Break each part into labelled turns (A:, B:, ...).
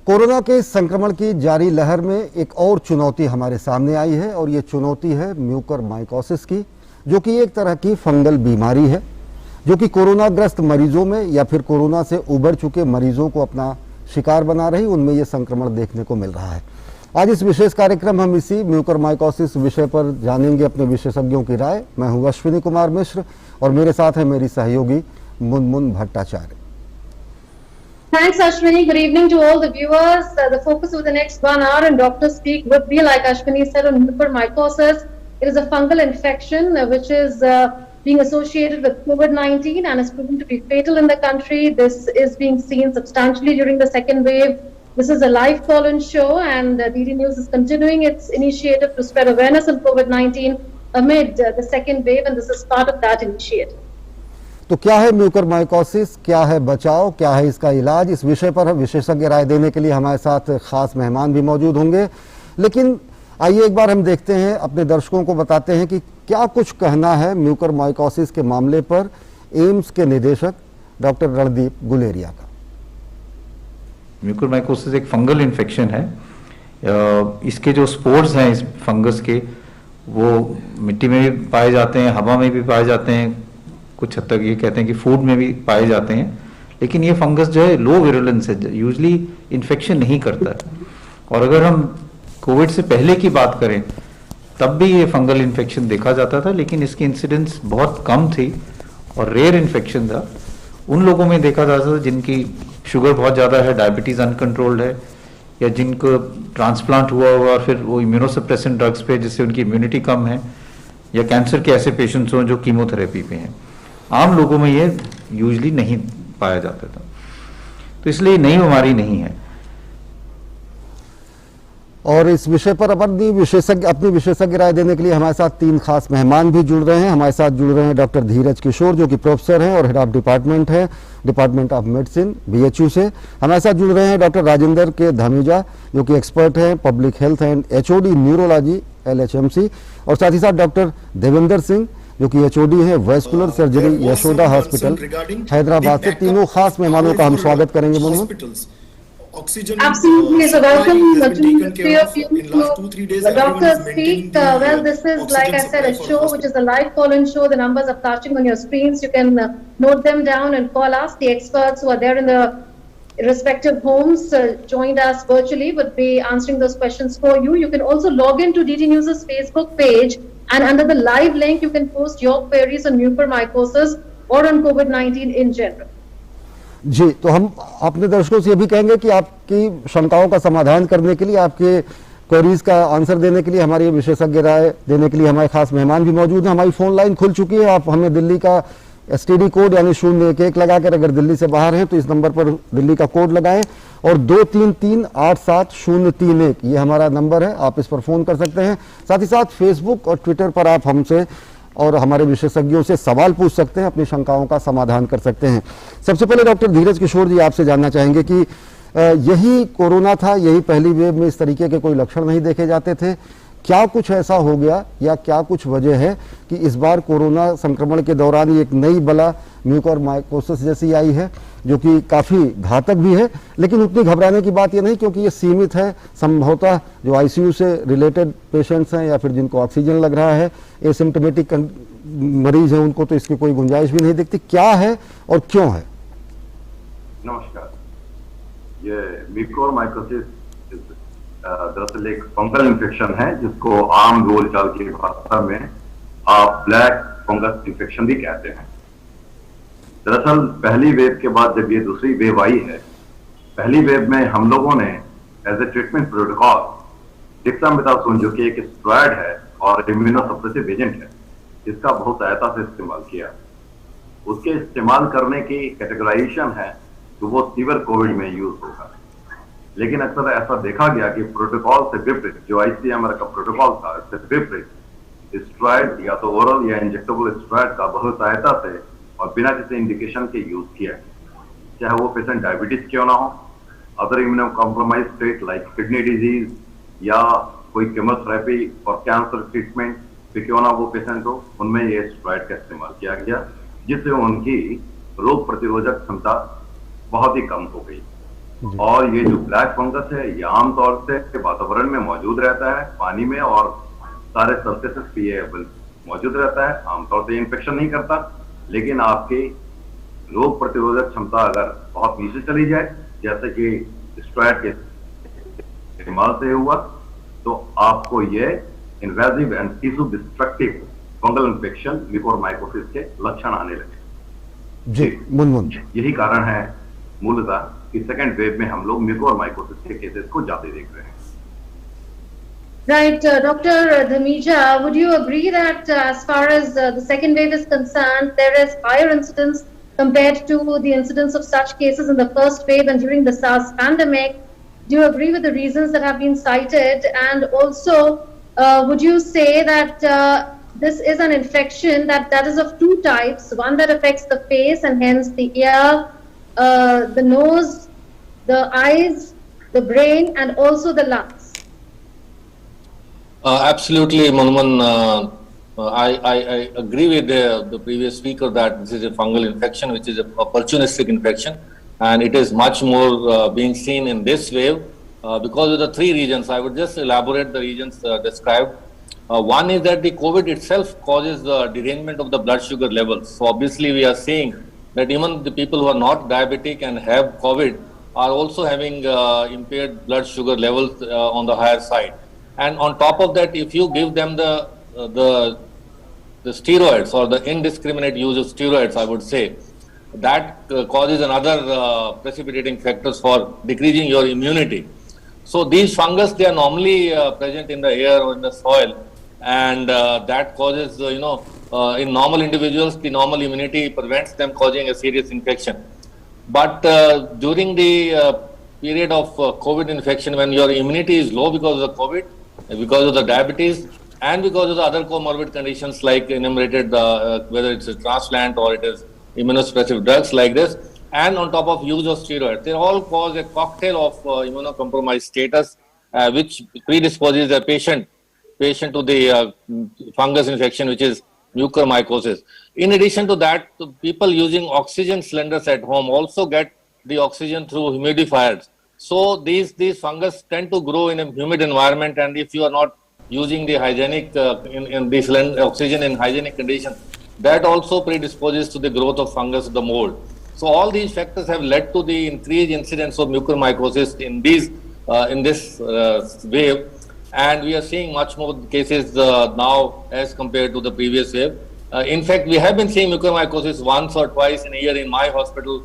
A: Corona के संक्रमण की जारी लहर में एक और चुनौती हमारे सामने आई है और ये चुनौती है म्यूकरमाइकोसिस की, जो कि एक तरह की फंगल बीमारी है जो कि कोरोना ग्रस्त मरीजों में या फिर कोरोना से उबर चुके मरीजों को अपना शिकार बना रही, उनमें ये संक्रमण देखने को मिल रहा है। आज इस विशेष कार्यक्रम हम इसी म्यूकरमाइकोसिस विषय पर जानेंगे अपने विशेषज्ञों की राय। मैं हूं अश्विनी कुमार मिश्र और मेरे साथ है मेरी सहयोगी Munmun Bhattacharya.
B: Thanks, Ashwini. Good evening to all the viewers. The focus of the next 1 hour and Dr. Speak would be, like Ashwini said, on mucormycosis. It is a fungal infection which is being associated with COVID-19 and is proven to be fatal in the country. This is being seen substantially during the second wave. This is a live call-in show, and DD News is continuing its initiative to spread awareness on COVID-19 amid the second wave, and this is part of that initiative.
A: तो क्या है mucormycosis, क्या है बचाव, क्या है इसका इलाज, इस विषय पर विशेषज्ञ राय देने के लिए हमारे साथ खास मेहमान भी मौजूद होंगे। लेकिन आइए एक बार हम देखते हैं, अपने दर्शकों को बताते हैं कि क्या कुछ कहना है म्यूकरमाइकोसिस के मामले पर एम्स के निदेशक डॉक्टर रणदीप गुलेरिया का।
C: म्यूकरमाइकोसिस एक फंगल इन्फेक्शन है। इसके जो स्पोर्स हैं इस फंगस के, वो मिट्टी में भी पाए जाते हैं, हवा में भी पाए जाते हैं, कुछ हद तक ये कहते हैं कि फूड में भी पाए जाते हैं। लेकिन ये फंगस जो है लो विरुलेंस है, यूजली इन्फेक्शन नहीं करता है। और अगर हम कोविड से पहले की बात करें तब भी ये फंगल इन्फेक्शन देखा जाता था, लेकिन इसकी इंसिडेंस बहुत कम थी और रेयर इन्फेक्शन था। उन लोगों में देखा जाता था जिनकी शुगर बहुत ज़्यादा है, डायबिटीज़ अनकंट्रोल्ड है, या जिनको ट्रांसप्लांट हुआ और फिर वो इम्यूनोसप्रेसेंट ड्रग्स पे जिससे उनकी इम्यूनिटी कम है, या कैंसर के ऐसे पेशेंट्स हों जो कीमोथेरेपी पे हैं। आम लोगों में ये यूजली नहीं पाया जाता था, तो इसलिए नई बीमारी नहीं है।
A: और इस विषय पर अपनी विशेषज्ञ राय देने के लिए हमारे साथ 3 खास मेहमान भी जुड़ रहे हैं। हमारे साथ जुड़ रहे हैं डॉक्टर धीरज किशोर, जो कि प्रोफेसर हैं और हेड ऑफ डिपार्टमेंट है, डिपार्टमेंट ऑफ मेडिसिन, BHU से। हमारे साथ जुड़ रहे हैं डॉक्टर राजेंद्र के धमीजा, जो कि एक्सपर्ट हैं public health and HOD neurology LHMC, और साथ ही साथ डॉक्टर देवेंद्र सिंह, जो कि HOD है vascular surgery Yashoda hospital Hyderabad से। तीनों खास मेहमानों का हम स्वागत करेंगे।
B: Absolutely. So welcome to Dr. Speak. Well, this is, like I said, a show which is a live call-in show. The numbers are flashing on your screens. You can note them down and call us. The experts who are there in the respective homes joined us virtually would be answering those questions for you. You can also log into DD News' Facebook page, and under the live link you can post your queries on mucormycosis or on COVID-19 in general.
A: जी, तो हम अपने दर्शकों से ये भी कहेंगे कि आपकी शंकाओं का समाधान करने के लिए, आपके क्वेरीज का आंसर देने के लिए, हमारी विशेषज्ञ राय देने के लिए हमारे खास मेहमान भी मौजूद हैं। हमारी फोन लाइन खुल चुकी है। आप हमें दिल्ली का STD कोड यानी 011 लगाकर, अगर दिल्ली से बाहर हैं तो इस नंबर पर दिल्ली का कोड लगाएं और 23387031 ये हमारा नंबर है, आप इस पर फोन कर सकते हैं। साथ ही साथ फेसबुक और ट्विटर पर आप हमसे और हमारे विशेषज्ञों से सवाल पूछ सकते हैं, अपनी शंकाओं का समाधान कर सकते हैं। सबसे पहले डॉक्टर धीरज किशोर जी, आपसे जानना चाहेंगे कि यही कोरोना था, यही पहली वेव में इस तरीके के कोई लक्षण नहीं देखे जाते थे, क्या कुछ ऐसा हो गया या क्या कुछ वजह है कि इस बार कोरोना संक्रमण के दौरान एक नई बला म्यूकरमाइकोसिस जैसी आई है, जो कि काफ़ी घातक भी है, लेकिन उतनी घबराने की बात ये नहीं, क्योंकि ये सीमित है। संभवतः जो ICU से रिलेटेड पेशेंट्स हैं या फिर जिनको ऑक्सीजन लग रहा है, एसिम्प्टोमेटिक मरीज हैं, उनको तो इसकी कोई गुंजाइश भी नहीं दिखती। क्या है और क्यों है?
D: नमस्कार। ये म्यूकरमाइकोसिस दरअसल एक फंगल इन्फेक्शन है, जिसको आम बोलचाल की भाषा में आप ब्लैक फंगस इन्फेक्शन भी कहते हैं। दरअसल पहली वेव के बाद जब ये दूसरी वेव आई है, पहली वेव में हम लोगों ने as a treatment protocol dexamethasone, जो कि एक स्टेरॉयड है और इम्यूनोसप्रेसिव एजेंट है, इसका बहुत सहायता से इस्तेमाल किया। उसके इस्तेमाल करने की कैटेगराइजेशन है कि वो सीवियर कोविड में यूज होगा, लेकिन अक्सर ऐसा देखा गया कि प्रोटोकॉल से विपरीत, जो ICMR का प्रोटोकॉल था, इससे विपरीत स्टेरॉयड या तो ओरल या इंजेक्टेबल स्टेरॉयड का बहुत सहायता से और बिना किसी इंडिकेशन के यूज किया, चाहे वो पेशेंट डायबिटीज क्यों ना हो, other immuno compromise state like kidney disease, या कोई केमोथेरेपी और कैंसर ट्रीटमेंट पे क्यों ना वो पेशेंट हो, उनमें ये स्टेरॉयड का इस्तेमाल किया गया, जिससे उनकी रोग प्रतिरोधक क्षमता बहुत ही कम हो गई। और ये जो ब्लैक फंगस है ये आमतौर से वातावरण में मौजूद रहता है, पानी में, और सारे सरफेसेस पे ये मौजूद रहता है। आमतौर से इन्फेक्शन नहीं करता, लेकिन आपकी रोग प्रतिरोधक क्षमता अगर बहुत नीचे चली जाए, जैसे कि स्टेरॉयड के इस्तेमाल से हुआ, तो आपको ये invasive and tissue destructive fungal infection mucormycosis के लक्षण आने लगे।
A: जी मुनमुन,
D: यही कारण है मूलतः कि सेकेंड वेव में हम लोग म्यूकोरमाइकोसिस के केसेस को ज्यादा देख रहे हैं।
B: Right, Dr. Dhamija, would you agree that as far as the second wave is concerned, there is higher incidence compared to the incidence of such cases in the first wave and during the SARS pandemic? Do you agree with the reasons that have been cited? And also, would you say that this is an infection that is of two types, one that affects the face and hence the ear, the nose, the eyes, the brain, and also the lungs?
E: Absolutely, Manman. I agree with the previous speaker that this is a fungal infection, which is a opportunistic infection, and it is much more being seen in this wave because of the three regions. I would just elaborate the regions described. One is that the COVID itself causes the derangement of the blood sugar levels. So obviously we are seeing that even the people who are not diabetic and have COVID are also having impaired blood sugar levels on the higher side. And on top of that, if you give them the steroids or the indiscriminate use of steroids, I would say, that causes another precipitating factors for decreasing your immunity. So these fungus, they are normally present in the air or in the soil, and that causes, in normal individuals, the normal immunity prevents them causing a serious infection. But during the period of COVID infection, when your immunity is low because of the COVID, because of the diabetes, and because of the other comorbid conditions like enumerated, whether it's a transplant or it is immunosuppressive drugs like this, and on top of use of steroids, they all cause a cocktail of immunocompromised status, which predisposes the patient to the fungus infection, which is mucormycosis. In addition to that, the people using oxygen cylinders at home also get the oxygen through humidifiers. So these fungus tend to grow in a humid environment, and if you are not using the hygienic in the oxygen in hygienic conditions, that also predisposes to the growth of fungus, the mold. So all these factors have led to the increased incidence of mucormycosis in this wave, and we are seeing much more cases now as compared to the previous wave. In fact, we have been seeing mucormycosis once or twice in a year in my hospital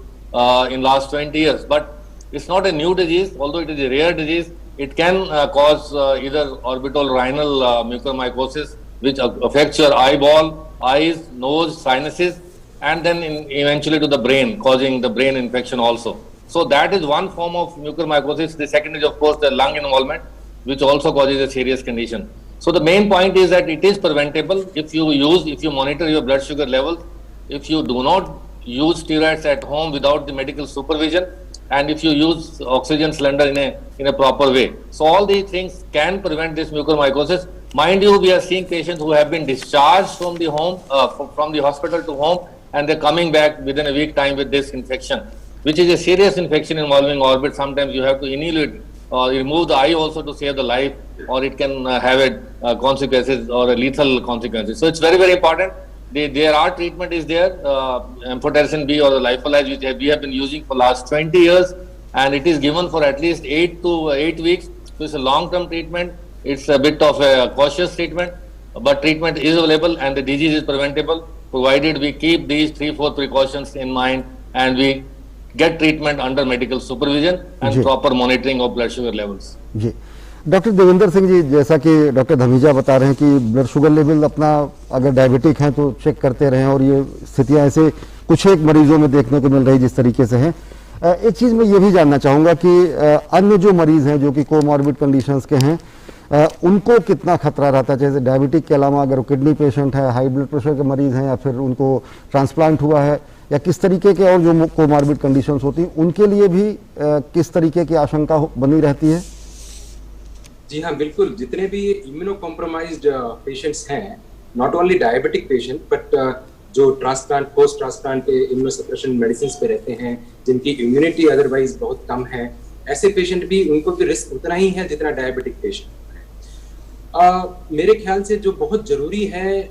E: in last 20 years, but it's not a new disease. Although it is a rare disease, it can cause either orbital rhinal mucormycosis, which affects your eyeball, eyes, nose, sinuses, and then eventually to the brain, causing the brain infection also. So that is one form of mucormycosis. The second is, of course, the lung involvement, which also causes a serious condition. So the main point is that it is preventable if you monitor your blood sugar levels, if you do not use steroids at home without the medical supervision, and if you use oxygen cylinder in a proper way. So all these things can prevent this mucormycosis. Mind you, we are seeing patients who have been discharged from the home, from the hospital to home, and they're coming back within a week time with this infection, which is a serious infection involving orbit. Sometimes you have to annihilate or remove the eye also to save the life, or it can have consequences or a lethal consequences. So it's very, very important. There are treatment is there, amphotericin B or the Lyophilase, which we have been using for last 20 years, and it is given for at least 8 weeks. So it's a long-term treatment. It's a bit of a cautious treatment, but treatment is available and the disease is preventable, provided we keep these 3-4 precautions in mind and we get treatment under medical supervision and proper monitoring of blood sugar levels.
A: जी doctor Devendra Singh ji, जैसा कि doctor Dhamija बता रहे हैं कि blood sugar level अपना अगर diabetic हैं तो चेक करते रहें, और ये स्थितियां ऐसे कुछ एक मरीजों में देखने को मिल रही जिस तरीके से हैं। एक चीज़ मैं ये भी जानना चाहूँगा कि अन्य जो मरीज हैं जो कि कोमॉर्बिड कंडीशंस के हैं, उनको कितना खतरा रहता है? जैसे डायबिटिक के अलावा अगर किडनी पेशेंट है, हाई ब्लड प्रेशर के मरीज हैं, या फिर उनको ट्रांसप्लांट हुआ है, या किस तरीके के और जो कोमॉर्बिड कंडीशंस होती हैं उनके लिए भी किस तरीके की आशंका बनी रहती है?
F: जी हाँ, बिल्कुल। जितने भी इम्यूनो कॉम्प्रोमाइज्ड पेशेंट्स हैं, not only diabetic patient but जो transplant post transplant immunosuppression medicine पे रहते हैं, जिनकी इम्यूनिटी अदरवाइज बहुत कम है, ऐसे पेशेंट भी, उनको भी रिस्क उतना ही है जितना डायबिटिक पेशेंट है। मेरे ख्याल से जो बहुत जरूरी है,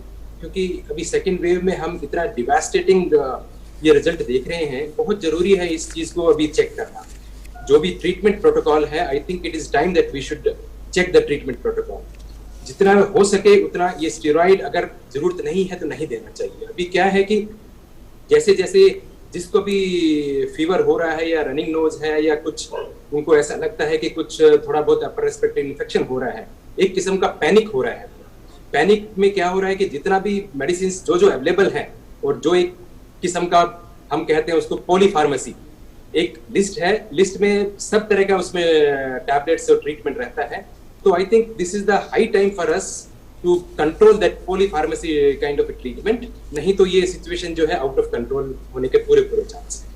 F: क्योंकि अभी सेकेंड वेव में हम इतना डिवास्टेटिंग ये रिजल्ट देख रहे हैं, बहुत जरूरी है इस चीज को अभी चेक करना। जो भी ट्रीटमेंट प्रोटोकॉल है, I think it is time that we should check the treatment protocol. जितना हो सके उतना ये स्टेरॉइड अगर जरूरत नहीं है तो नहीं देना चाहिए। अभी क्या है कि जैसे जैसे जिसको भी फीवर हो रहा है या रनिंग नोज है या कुछ उनको ऐसा लगता है कि कुछ थोड़ा बहुत अपर रेस्पिरेटरी इन्फेक्शन हो रहा है, एक किस्म का पैनिक हो रहा है। पैनिक में क्या हो रहा है कि जितना भी मेडिसिन जो अवेलेबल है, और जो एक किस्म का हम कहते हैं उसको पॉलीफार्मेसी, एक लिस्ट है, लिस्ट में सब तरह का उसमें टैबलेट्स और ट्रीटमेंट रहता है। तो I think this is the high time for us to control that polypharmacy kind of treatment, नहीं तो ये सिचुएशन जो है आउट ऑफ कंट्रोल होने के पूरे चांस है।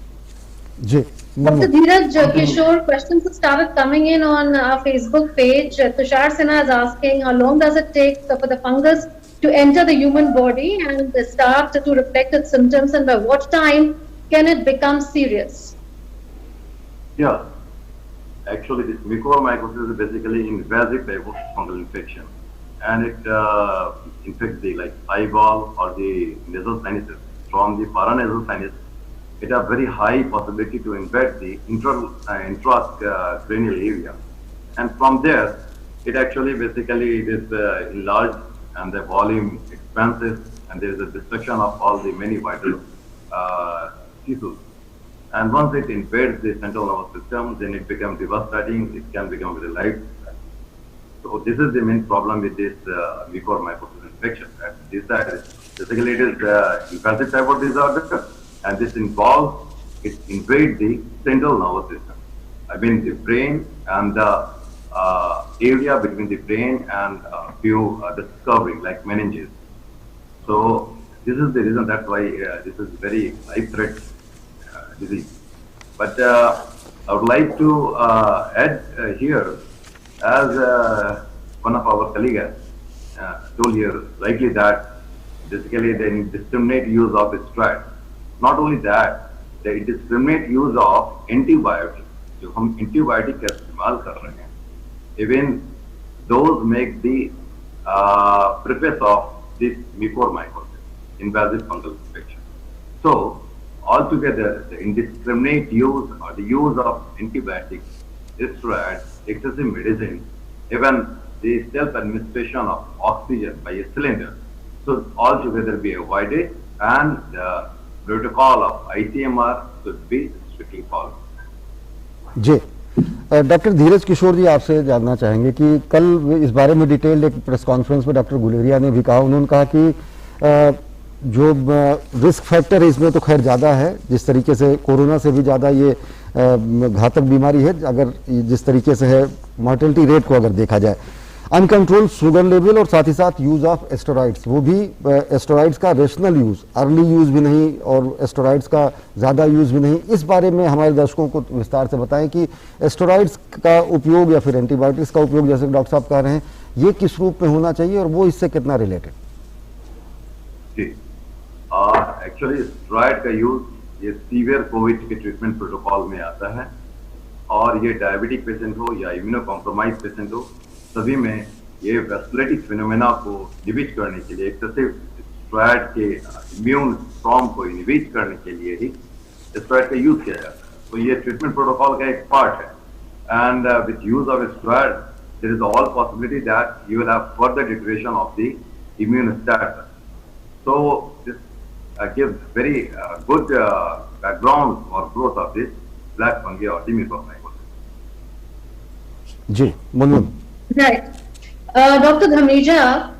A: जी
B: Dr. Dheeraj Kishore, questions have started coming in on our Facebook page. Tushar Sinha is asking, how long does it take for the fungus to enter the human body and start to reflect its symptoms, and by what time can it become serious?
D: Yeah, actually this mucormycosis is basically invasive type of fungal infection, and it infects the eyeball or the nasal sinuses. From the paranasal sinus, it has very high possibility to infect the intracranial area, and from there it actually basically it is enlarged and the volume expanses, and there is a destruction of all the many vital tissues. And once it invades the central nervous system, then it becomes devastating. It can become very life. So this is the main problem with this mucormycosis infection. And this basically it is invasive type of disorder, and this involves it invades the central nervous system. I mean the brain and the area between the brain and few discovering like meninges. So this is the reason that's why this is very life-threatening disease. But I would like to add here, as one of our colleagues told here rightly, that basically the indiscriminate use of steroids. Not only that, the indiscriminate use of antibiotics, जो हम antibiotic का इस्तेमाल कर रहे हैं, even those make the preface of this mucormycosis, invasive fungal infection. So altogether, the indiscriminate use or the use of antibiotics, steroids, excessive medicine, even the self-administration of oxygen by a cylinder, should altogether be avoided, and the protocol of ICMR should be strictly followed.
A: जी doctor Dheeraj Kishore ji, आपसे जानना चाहेंगे कि कल इस बारे में detailed एक प्रेस कॉन्फ्रेंस में डॉक्टर गुलेरिया ने भी कहा, उन्होंने कहा कि जो रिस्क फैक्टर है इसमें तो खैर ज़्यादा है, जिस तरीके से कोरोना से भी ज़्यादा ये घातक बीमारी है, अगर जिस तरीके से है मॉर्टेलिटी रेट को अगर देखा जाए, अनकंट्रोल शुगर लेवल और साथ ही साथ यूज ऑफ एस्टेरॉइड्स, वो भी एस्टेरॉइड्स का रेशनल यूज, अर्ली यूज भी नहीं और एस्टेरॉइड्स का ज़्यादा यूज भी नहीं। इस बारे में हमारे दर्शकों को विस्तार से बताएं कि एस्टेरॉइड्स का उपयोग या फिर एंटीबायोटिक्स का उपयोग, जैसे डॉक्टर साहब कह रहे हैं, ये किस रूप में होना चाहिए और वो इससे कितना रिलेटेड?
D: जी, एक्चुअली स्टेरॉइड का यूज ये सीवियर कोविड के ट्रीटमेंट प्रोटोकॉल में आता है, और ये डायबिटिक पेशेंट हो या इम्यूनो कॉम्प्रोमाइज पेशेंट हो, सभी में ये वैस्कुलेटिक फिनोमेना को इनहिबिट करने के लिए, एक्सेसिव स्टेरॉइड के इम्यून स्टॉर्म को इनहिबिट करने के लिए ही स्टेरॉइड का यूज किया जाता है। तो ये ट्रीटमेंट प्रोटोकॉल का एक पार्ट है, and with use of steroid there is all possibility that you will have further degradation of the immune status. So this gives very good background for growth of this black fungi or mucormycosis.
A: जी Munmun.
B: Right. Dr. Dhameja,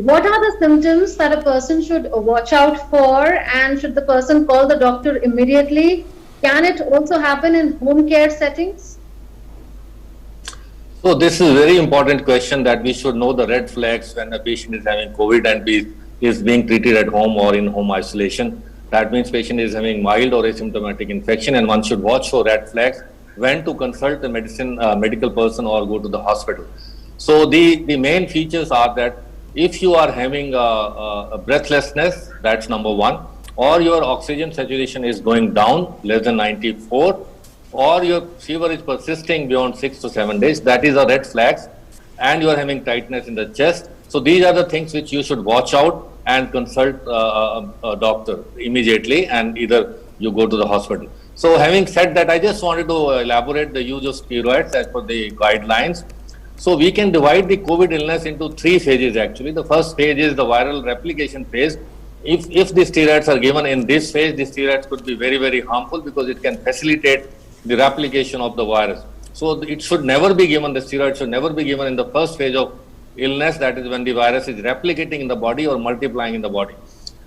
B: what are the symptoms that a person should watch out for, and should the person call the doctor immediately? Can it also happen in home care settings?
E: So this is a very important question, that we should know the red flags when a patient is having COVID and is being treated at home or in home isolation. That means patient is having mild or asymptomatic infection, and one should watch for red flags when to consult a medical person or go to the hospital. So the main features are that if you are having breathlessness, that's number one, or your oxygen saturation is going down less than 94, or your fever is persisting beyond 6 to 7 days, that is a red flag, and you are having tightness in the chest. So these are the things which you should watch out and consult a doctor immediately, and either you go to the hospital. So having said that, I just wanted to elaborate the use of steroids as per the guidelines. So we can divide the COVID illness into 3 phases actually. The first phase is the viral replication phase. If the steroids are given in this phase, the steroids could be very, very harmful because it can facilitate the replication of the virus. So it should never be given, the steroids should never be given in the first phase of illness, that is when the virus is replicating in the body or multiplying in the body.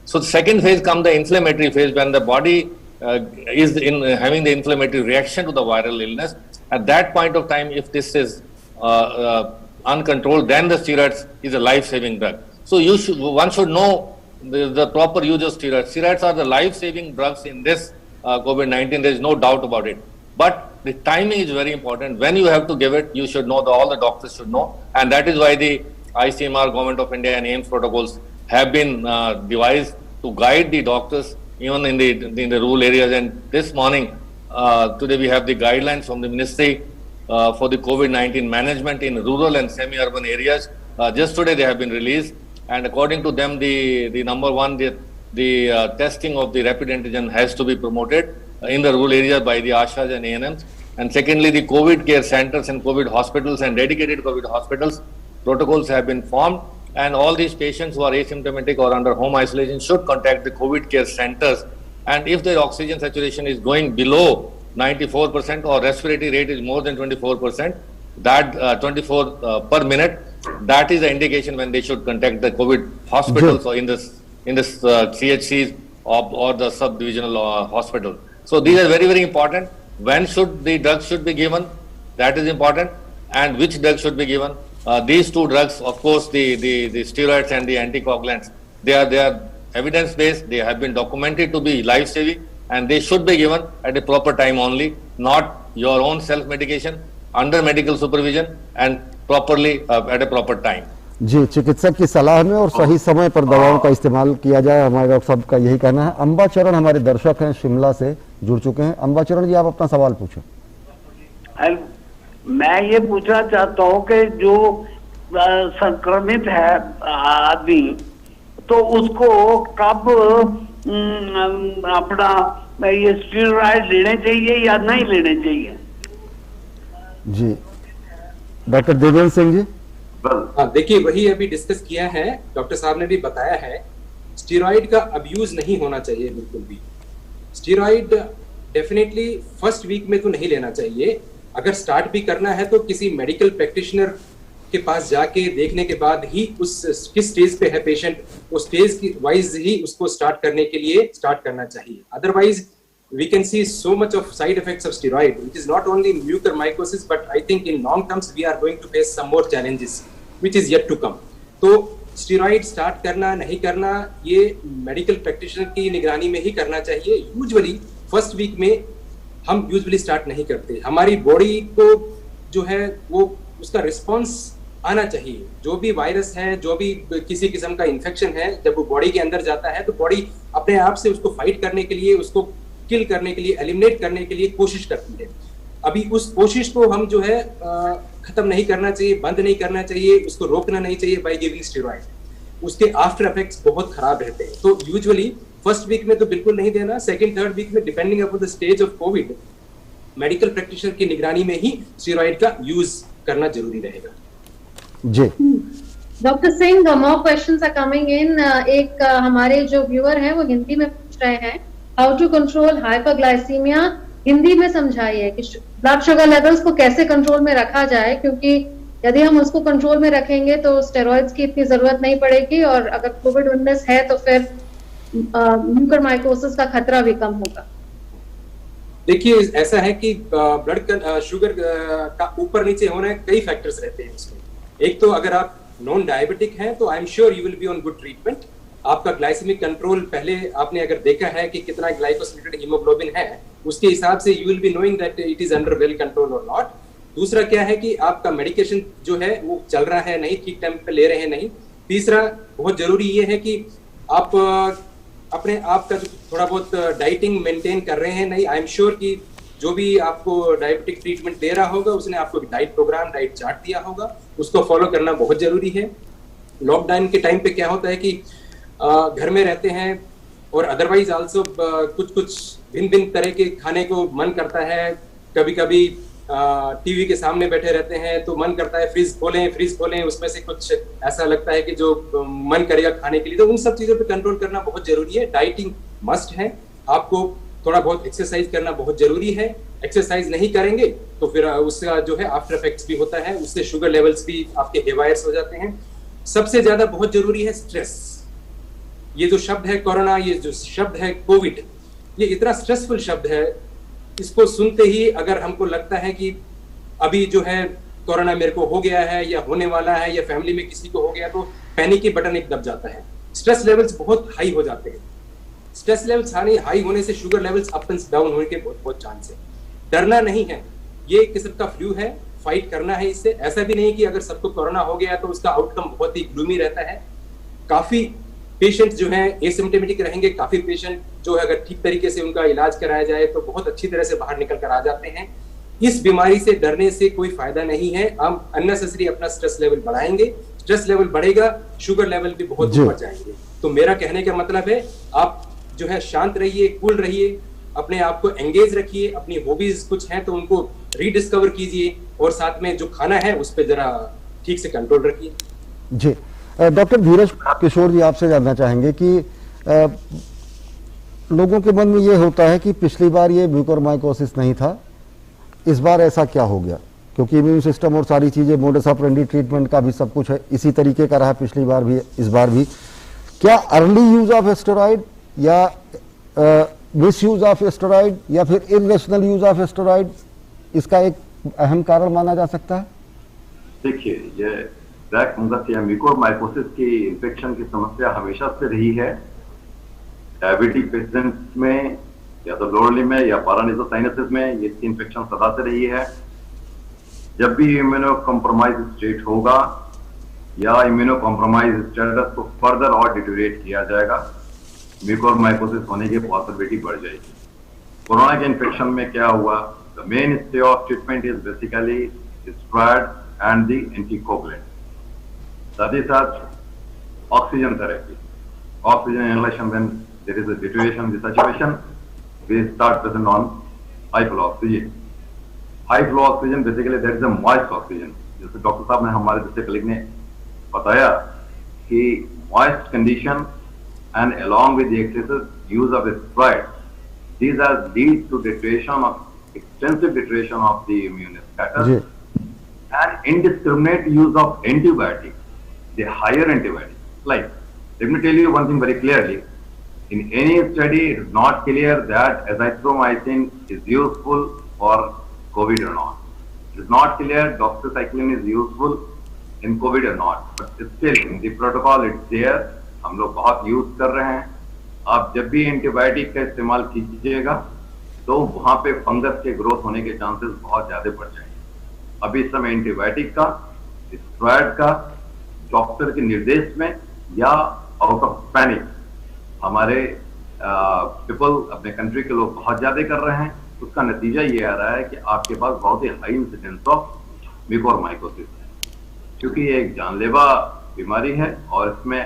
E: So the second phase comes the inflammatory phase, when the body is having the inflammatory reaction to the viral illness. At that point of time, if this is uncontrolled, then the steroids is a life-saving drug. So one should know the proper use of steroids. Steroids are the life-saving drugs in this COVID-19. There is no doubt about it. But the timing is very important. When you have to give it, you should know, all the doctors should know. And that is why the ICMR, Government of India and AIIMS protocols have been devised to guide the doctors even in the rural areas. And this morning, today we have the guidelines from the Ministry for the COVID-19 management in rural and semi-urban areas. Just today they have been released. And according to them, the number one, the testing of the rapid antigen has to be promoted in the rural areas by the ASHAs and ANMs. And secondly, the COVID care centers and COVID hospitals and dedicated COVID hospitals, protocols have been formed. And all these patients who are asymptomatic or under home isolation should contact the COVID care centers. And if their oxygen saturation is going below 94% or respiratory rate is more than 24%, that 24 per minute, that is the indication when they should contact the COVID hospitals or in this CHCs or the sub-divisional hospital. So these are very, very important. When should the drugs should be given? That is important. And which drugs should be given? These 2 drugs, of course, the steroids and the anticoagulants, they are evidence-based. They have been documented to be life-saving, and they should be given at a proper time only, not your own self-medication, under medical supervision and properly at a proper time.
A: जी, चिकित्सक की सलाह में और सही समय पर दवाओं का इस्तेमाल किया जाए, हमारे डॉक्टर साहब का यही कहना है। अंबा चरण हमारे दर्शक हैं, शिमला से जुड़ चुके हैं। अंबा चरण जी, आप अपना सवाल पूछें।
G: मैं ये पूछना चाहता हूँ कि जो संक्रमित है आदमी, तो उसको कब अपना ये स्टेरॉइड लेने चाहिए या नहीं लेने चाहिए?
A: जी, डॉक्टर देवेंद्र सिंह जी।
F: हाँ, देखिए, वही अभी डिस्कस किया है, डॉक्टर साहब ने भी बताया है, स्टेरॉइड का अब्यूज नहीं होना चाहिए बिल्कुल भी। स्टेरॉइड डेफिनेटली फर्स्ट वीक में तो नहीं लेना चाहिए। अगर स्टार्ट भी करना है तो किसी मेडिकल प्रैक्टिशनर के पास जाके देखने के बाद ही उस किस स्टेज पे है पेशेंट, उस स्टेज की वाइज ही उसको स्टार्ट करने के लिए स्टार्ट करना चाहिए। Otherwise we can see so much of side effects of steroid, which is not only mucormycosis, but I think in long terms we are going to face some more challenges, which is yet to come. तो steroid start करना नहीं करना, ये medical practitioner की निगरानी में ही करना चाहिए। यूजुअली फर्स्ट वीक में हम यूजुअली स्टार्ट नहीं करते। हमारी बॉडी को जो है वो उसका रिस्पॉन्स आना चाहिए। जो भी वायरस है, जो भी किसी किस्म का इन्फेक्शन है, जब वो बॉडी के अंदर जाता है तो बॉडी अपने आप से उसको फाइट करने के लिए, उसको किल करने के लिए, एलिमिनेट करने के लिए कोशिश करती है। अभी उस कोशिश को हम जो है खत्म नहीं करना चाहिए, बंद नहीं करना चाहिए, उसको रोकना नहीं चाहिए बाय गिविंग स्टेरॉइड। उसके आफ्टर इफेक्ट्स बहुत खराब रहते हैं। तो यूजुअली फर्स्ट वीक में तो बिल्कुल नहीं देना। सेकंड थर्ड वीक में depending upon the stage of Covid, medical practitioner की निगरानी में ही स्टेरॉइड का यूज करना जरूरी रहेगा।
A: जी,
B: doctor Singh, more questions are coming in. एक हमारे जो व्यूअर हैं वो हिंदी में पूछ रहे हैं, how to control hyperglycaemia, Hindi में समझाइए कि ब्लड शुगर लेवल्स को कैसे कंट्रोल में रखा जाए, क्योंकि यदि हम उसको कंट्रोल में रखेंगे तो स्टेरॉइड्स की इतनी जरूरत नहीं पड़ेगी, और अगर कोविड 19 है तो फिर म्यूकरमाइकोसिस का खतरा भी कम होगा।
F: देखिए, ऐसा है कि ब्लड शुगर का ऊपर नीचे होने कई फैक्टर्स रहते हैं इसमें। एक तो अगर आप नॉन डायबिटिक हैं तो I am sure you will be on good treatment. आपका ग्लाइसेमिक कंट्रोल पहले आपने अगर देखा है कि कितना ग्लाइकोसिलेटेड हीमोग्लोबिन है, उसके हिसाब से you will be knowing that it is under well control और नॉट। दूसरा क्या है कि आपका मेडिकेशन जो है वो चल रहा है नहीं, ठीक टाइम पे ले रहे हैं नहीं। तीसरा बहुत जरूरी ये है कि आप अपने आप का जो थोड़ा बहुत डाइटिंग मेंटेन कर रहे हैं, नहीं, आई एम श्योर कि जो भी आपको डायबिटिक ट्रीटमेंट दे रहा होगा उसने आपको डाइट प्रोग्राम, डाइट चार्ट दिया होगा, उसको फॉलो करना बहुत जरूरी है। लॉकडाउन के टाइम पे क्या होता है कि घर में रहते हैं और अदरवाइज आल्सो कुछ भिन्न तरह के खाने को मन करता है। कभी कभी टीवी के सामने बैठे रहते हैं तो मन करता है फ्रिज खोलें, उसमें से कुछ ऐसा लगता है कि जो मन करेगा खाने के लिए। तो उन सब चीजों पे कंट्रोल करना बहुत जरूरी है। डाइटिंग मस्ट है। आपको थोड़ा बहुत एक्सरसाइज करना बहुत जरूरी है। एक्सरसाइज नहीं करेंगे तो फिर उसका जो है आफ्टर इफेक्ट्स भी होता है, उससे शुगर लेवल्स भी आपके हेवायर्स हो जाते हैं। सबसे ज्यादा बहुत जरूरी है स्ट्रेस। ये जो शब्द है कोरोना, ये जो शब्द है कोविड, ये इतना स्ट्रेसफुल शब्द है, इसको सुनते ही अगर हमको लगता है कि अभी जो है कोरोना मेरे को हो गया है या होने वाला है या फैमिली में किसी को हो गया, तो पैनिक की बटन एक दब जाता है। स्ट्रेस लेवल्स बहुत हाई हो जाते हैं। स्ट्रेस लेवल्स हाई होने से sugar levels up and down होने के बहुत चांस है। डरना नहीं है, ये एक किस्म का फ्लू है, फाइट करना है इससे। ऐसा भी नहीं कि अगर सबको कोरोना हो गया तो उसका आउटकम बहुत ही ग्लूमी रहता है। काफी पेशेंट जो है एसिम्प्टोमेटिक रहेंगे, काफी पेशेंट जो है अगर ठीक तरीके से उनका इलाज कराया जाए तो बहुत अच्छी तरह से बाहर निकल कर आ जाते हैं। इस बीमारी से डरने से कोई फायदा नहीं है। हम अननेसेसरी अपना स्ट्रेस लेवल बढ़ाएंगे, स्ट्रेस लेवल बढ़ेगा, शुगर लेवल भी बहुत ऊपर जाएंगे। तो मेरा कहने का मतलब है आप जो है शांत रहिए, कूल रहिए, अपने आप को एंगेज रखिए, अपनी हॉबीज कुछ हैं तो उनको रीडिस्कवर कीजिए और साथ में जो खाना है उस पर जरा ठीक से कंट्रोल रखिए।
A: जी, डॉक्टर धीरज किशोर जी, आपसे जानना चाहेंगे कि लोगों के मन में ये होता है कि पिछली बार ये म्यूकोरमाइकोसिस नहीं था, इस बार ऐसा क्या हो गया? क्योंकि इम्यून सिस्टम और सारी चीजें, मोडस ऑपरेंडी ट्रीटमेंट का भी सब कुछ है इसी तरीके का रहा पिछली बार भी, इस बार भी। क्या अर्ली यूज ऑफ स्टेरॉइड या मिस यूज ऑफ स्टेरॉइड या फिर इरेशनल यूज ऑफ स्टेरॉइड इसका एक अहम कारण माना जा सकता है?
D: देखिए, ये ब्लैक फंगस या म्यूकोरमाइकोसिस की इंफेक्शन की समस्या हमेशा से रही है। डायबिटिक पेशेंट्स में या तो लोअर लिम्ब में या पैरानेजल साइनसेस में ये इंफेक्शन सदा से रही है। जब भी इम्यूनो कॉम्प्रोमाइज स्टेट होगा या इम्यूनो कॉम्प्रोमाइज स्टेटस को फर्दर और डिटेरियोरेट किया जाएगा, म्यूकोरमाइकोसिस होने की पॉसिबिलिटी बढ़ जाएगी। कोरोना के इन्फेक्शन में क्या हुआ? The mainstay of treatment is basically steroid and the anticoagulant. साथ ही साथ oxygen therapy, oxygen inhalation when there is a deterioration in the situation, we start present on high flow oxygen. High flow oxygen basically that is a moist oxygen. जैसे doctor साहब ने, हमारे दूसरे colleague ने बताया कि moist condition and along with the excessive use of steroids, these are lead to deterioration of extensive deterioration of the immune status and indiscriminate use of antibiotics, the higher antibiotics. Like, let me tell you one thing very clearly. In any study, it is not clear that azithromycin is useful for COVID or not. It is not clear doxycycline is useful in COVID or not. But still, in the protocol, it's there. हम लोग बहुत use कर रहे हैं। आप जब भी antibiotic का इस्तेमाल कीजिएगा तो वहां पे फंगस के ग्रोथ होने के चांसेस बहुत ज्यादा बढ़ जाएंगे। अभी इस समय एंटीबायोटिक का, स्टेरॉइड का डॉक्टर के निर्देश में या आउट ऑफ पैनिक हमारे पीपल, अपने कंट्री के लोग बहुत ज्यादा कर रहे हैं। उसका नतीजा ये आ रहा है कि आपके पास बहुत ही हाई इंसिडेंस ऑफ म्यूकोरमाइकोसिस है, क्योंकि ये एक जानलेवा बीमारी है और इसमें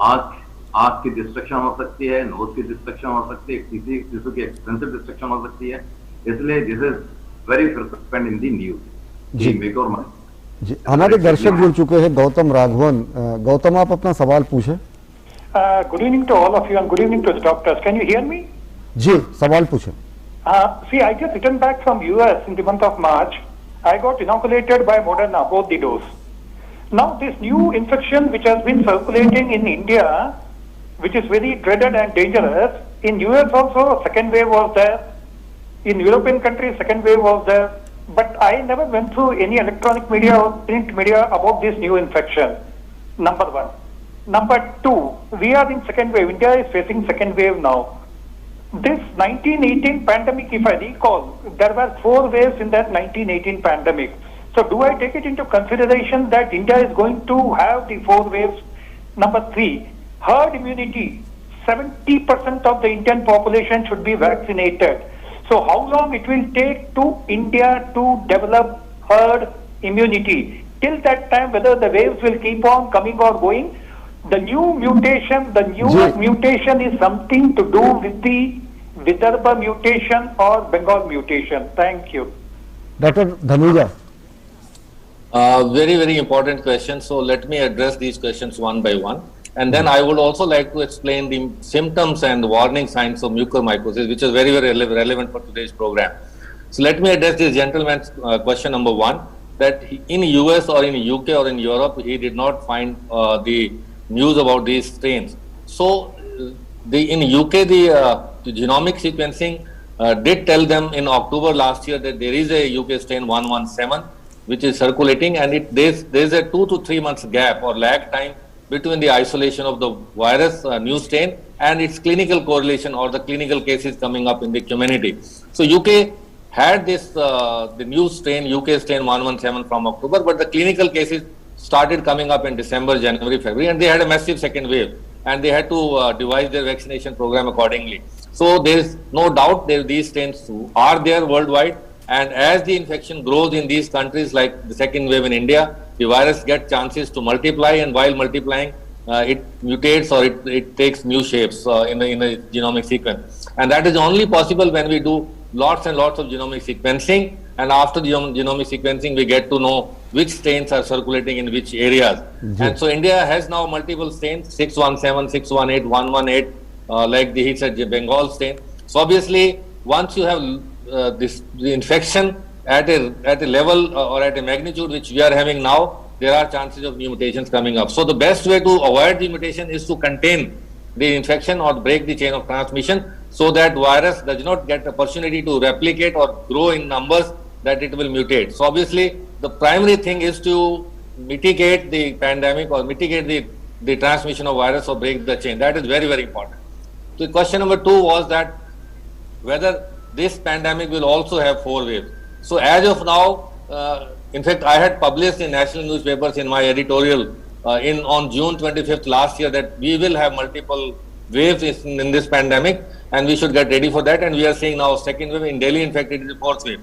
D: आंख की डिस्ट्रक्शन हो सकती है, नोज की डिस्ट्रक्शन हो सकती है, किसी टिश्यू की एक्सटेंसिव डिस्ट्रक्शन हो सकती है। इसलिए this is very frequent in the news. जी,
A: हमारे दर्शक जुड़ चुके हैं। गौतम राघवन, गौतम आप अपना सवाल पूछे।
H: Good evening to all of you and good evening to the doctors. Can you hear me?
A: जी, सवाल पूछे।
H: See, I just returned back from US in the month of March. I got inoculated by Moderna, both the dose. Now this new infection which has been circulating in India, which is very dreaded and dangerous, in US also second wave was there, in European countries second wave was there, but I never went through any electronic media or print media about this new infection. Number one. Number two, we are in second wave. India is facing second wave now. This 1918 pandemic, if I recall, there were 4 waves in that 1918 pandemic. So do I take it into consideration that India is going to have the 4 waves Number 3, herd immunity. 70% of the Indian population should be vaccinated. So how long it will take to India to develop herd immunity? Till that time, whether the waves will keep on coming or going, the new mutation is something to do with the Vidarbha mutation or Bengal mutation. Thank you.
A: Dr. Dhanuja.
E: Very, very important question. So let me address these questions one by one. And then I would also like to explain the symptoms and warning signs of mucormycosis, which is very, very relevant for today's program. So let me address this gentleman's question number 1, that in US or in UK or in Europe, he did not find the news about these strains. So in UK, the genomic sequencing did tell them in October last year that there is a UK strain 117, which is circulating, and there's a 2 to 3 months gap or lag time between the isolation of the virus new strain and its clinical correlation or the clinical cases coming up in the community. So UK had this the new strain, UK strain 117 from October, but the clinical cases started coming up in December, January, February, and they had a massive second wave, and they had to devise their vaccination program accordingly. So there is no doubt that these strains are there worldwide, and as the infection grows in these countries like the second wave in India, the virus gets chances to multiply, and while multiplying, it mutates or it takes new shapes in the genomic sequence. And that is only possible when we do lots and lots of genomic sequencing, and after the genomic sequencing, we get to know which strains are circulating in which areas. And so India has now multiple strains, 617, 618, 118, like he said, the Bengal strain. So obviously, once you have the infection at a level or at a magnitude which we are having now, there are chances of new mutations coming up. So the best way to avoid the mutation is to contain the infection or break the chain of transmission, so that virus does not get the opportunity to replicate or grow in numbers that it will mutate. So obviously, the primary thing is to mitigate the pandemic or mitigate the transmission of virus or break the chain. That is very, very important. So question number 2 was that whether this pandemic will also have 4 waves. So as of now, in fact, I had published in national newspapers in my editorial on June 25th last year that we will have multiple waves in this pandemic, and we should get ready for that. And we are seeing now second wave in Delhi. In fact, it is the 4th wave.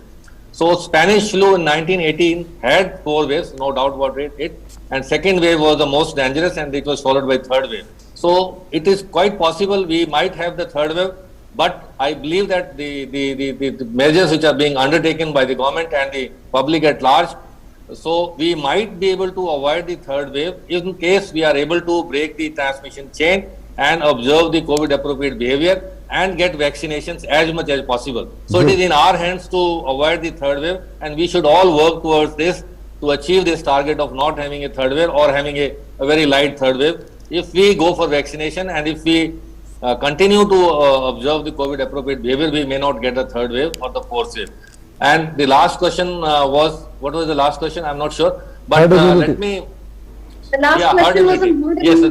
E: So Spanish flu in 1918 had 4 waves, no doubt about it. And second wave was the most dangerous, and it was followed by third wave. So it is quite possible we might have the third wave. But I believe that the measures which are being undertaken by the government and the public at large, so we might be able to avoid the third wave in case we are able to break the transmission chain and observe the COVID appropriate behavior and get vaccinations as much as possible. So it is in our hands to avoid the third wave, and we should all work towards this to achieve this target of not having a third wave or having a very light third wave. If we go for vaccination and if we continue to observe the COVID appropriate behavior, we may not get the third wave or the 4th wave. And the last question was, what was the last question? I'm not sure. But let me...
B: The last question was on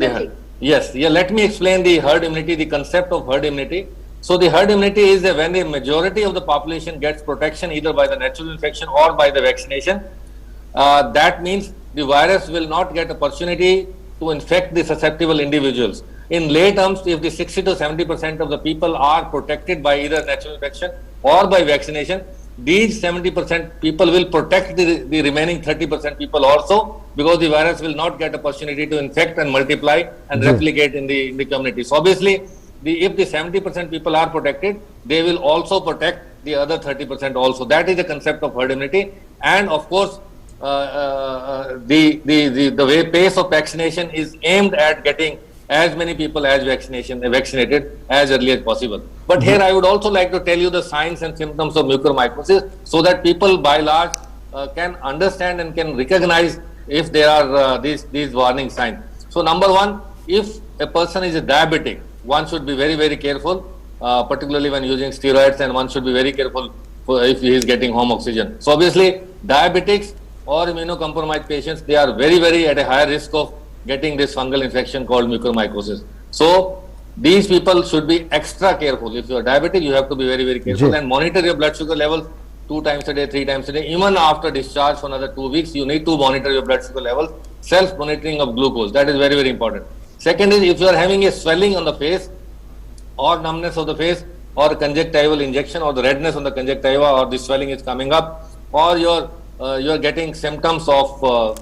B: herd immunity.
E: Let me explain the herd immunity, the concept of herd immunity. So the herd immunity is when the majority of the population gets protection either by the natural infection or by the vaccination. That means the virus will not get opportunity to infect the susceptible individuals. In lay terms, if the 60 to 70% of the people are protected by either natural infection or by vaccination, these 70% people will protect the remaining 30% people also, because the virus will not get opportunity to infect and multiply and replicate in the community. So obviously, if the 70% people are protected, they will also protect the other 30% also. That is the concept of herd immunity. And of course, the way pace of vaccination is aimed at getting as many people as vaccinated as early as possible. But here I would also like to tell you the signs and symptoms of mucormycosis, so that people by large can understand and can recognize if there are these warning signs. So number 1, if a person is a diabetic, one should be very, very careful, particularly when using steroids, and one should be very careful if he is getting home oxygen. So obviously, diabetics or immunocompromised patients, they are very, very at a higher risk of getting this fungal infection called mucormycosis. So these people should be extra careful. If you are diabetic, you have to be very, very careful and monitor your blood sugar levels 2 times a day, 3 times a day. Even after discharge for another 2 weeks, you need to monitor your blood sugar levels, self-monitoring of glucose. That is very, very important. Second is if you are having a swelling on the face or numbness of the face or conjunctival injection or the redness on the conjunctiva or the swelling is coming up, or you are getting symptoms of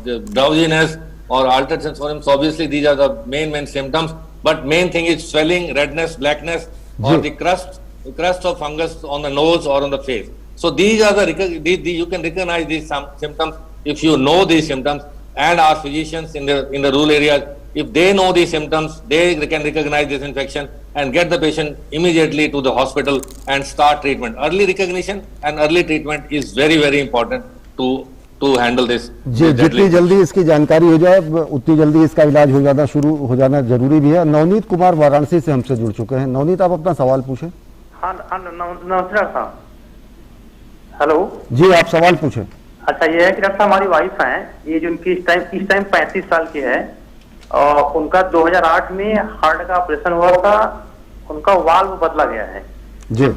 E: the drowsiness or altered sensorium. So obviously these are the main symptoms, but main thing is swelling, redness, blackness, or the crust of fungus on the nose or on the face. So these are you can recognize these symptoms if you know these symptoms, and our physicians in the rural areas, if they know these symptoms, they can recognize this infection and get the patient immediately to the hospital and start treatment. Early recognition and early treatment is very important to handle this.
A: जी, जितनी जल्दी इसकी जानकारी हो जाए उतनी जल्दी इसका इलाज शुरू हो जाना जरूरी भी है। नवनीत कुमार वाराणसी से हमसे जुड़ चुके हैं। नवनीत, आप अपना सवाल पूछें।
I: हाँ नमस्कार साहब। हेलो
A: जी, आप सवाल पूछें।
I: अच्छा, ये है कि डॉक्टर हमारी वाइफ हैं, ये जो उनकी इस टाइम 35 साल की है और उनका 2008 में हार्ट का ऑपरेशन हुआ था, उनका वाल्व बदला गया है
A: जी।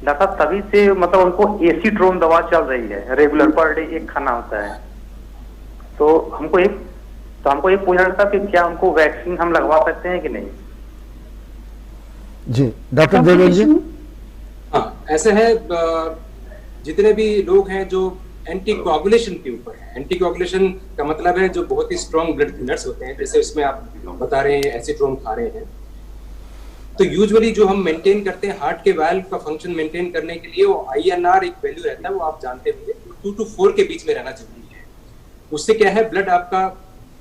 I: डॉक्टर तभी से मतलब उनको एसीट्रोन दवा चल रही है, रेगुलर पर डे एक खाना होता है। तो हमको ये पूछना था कि क्या उनको वैक्सीन हम लगवा सकते हैं कि नहीं?
A: जी डॉक्टर देवेंद्र जी।
F: हाँ, ऐसा है, जितने भी लोग हैं जो एंटीकोगुलेशन के ऊपर है, एंटीकोगुलेशन का मतलब है जो बहुत ही स्ट्रॉन्ग ब्लड थिनर्स होते हैं, जैसे उसमें आप बता रहे हैं एसीट्रोन खा रहे हैं, तो यूजुअली जो हम मेंटेन करते हैं हार्ट के वाल्व का फंक्शन मेंटेन करने के लिए वो INR एक वैल्यू रहता है, वो आप जानते होंगे, 2 to 4 के बीच में रहना जरूरी है। उससे क्या है, ब्लड आपका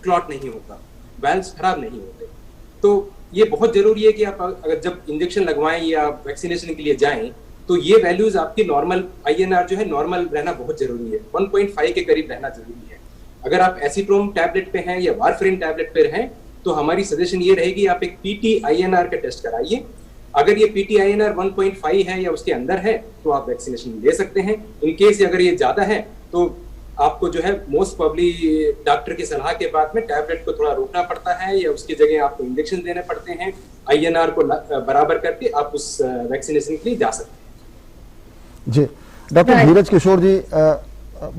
F: क्लॉट नहीं होता, वाल्व्स खराब नहीं होते। तो ये बहुत जरूरी है कि आप अगर जब इंजेक्शन लगवाएं या वैक्सीनेशन के लिए जाएं तो ये वैल्यूज आपकी नॉर्मल INR जो है नॉर्मल रहना बहुत जरूरी है, 1.5 के करीब रहना जरूरी है। अगर आप एसीट्रोन टैबलेट पे हैं या वारफेरिन टैबलेट पे हैं तो हमारी सजेशन ये रहेगी आप एक PT-INR का टेस्ट कराइए। अगर ये PT-INR 1.5 है या उसके अंदर है तो आप वैक्सीनेशन ले सकते हैं। इन केस अगर ये ज्यादा है तो आपको जो है मोस्ट प्रोबेबली डॉक्टर की सलाह के बाद में टैबलेट को थोड़ा रोकना पड़ता है या उसकी जगह आपको इंजेक्शन देने पड़ते हैं। INR को बराबर करके आप उस वैक्सीनेशन के लिए जा सकते हैं।
A: जी डॉक्टर धीरज किशोर जी,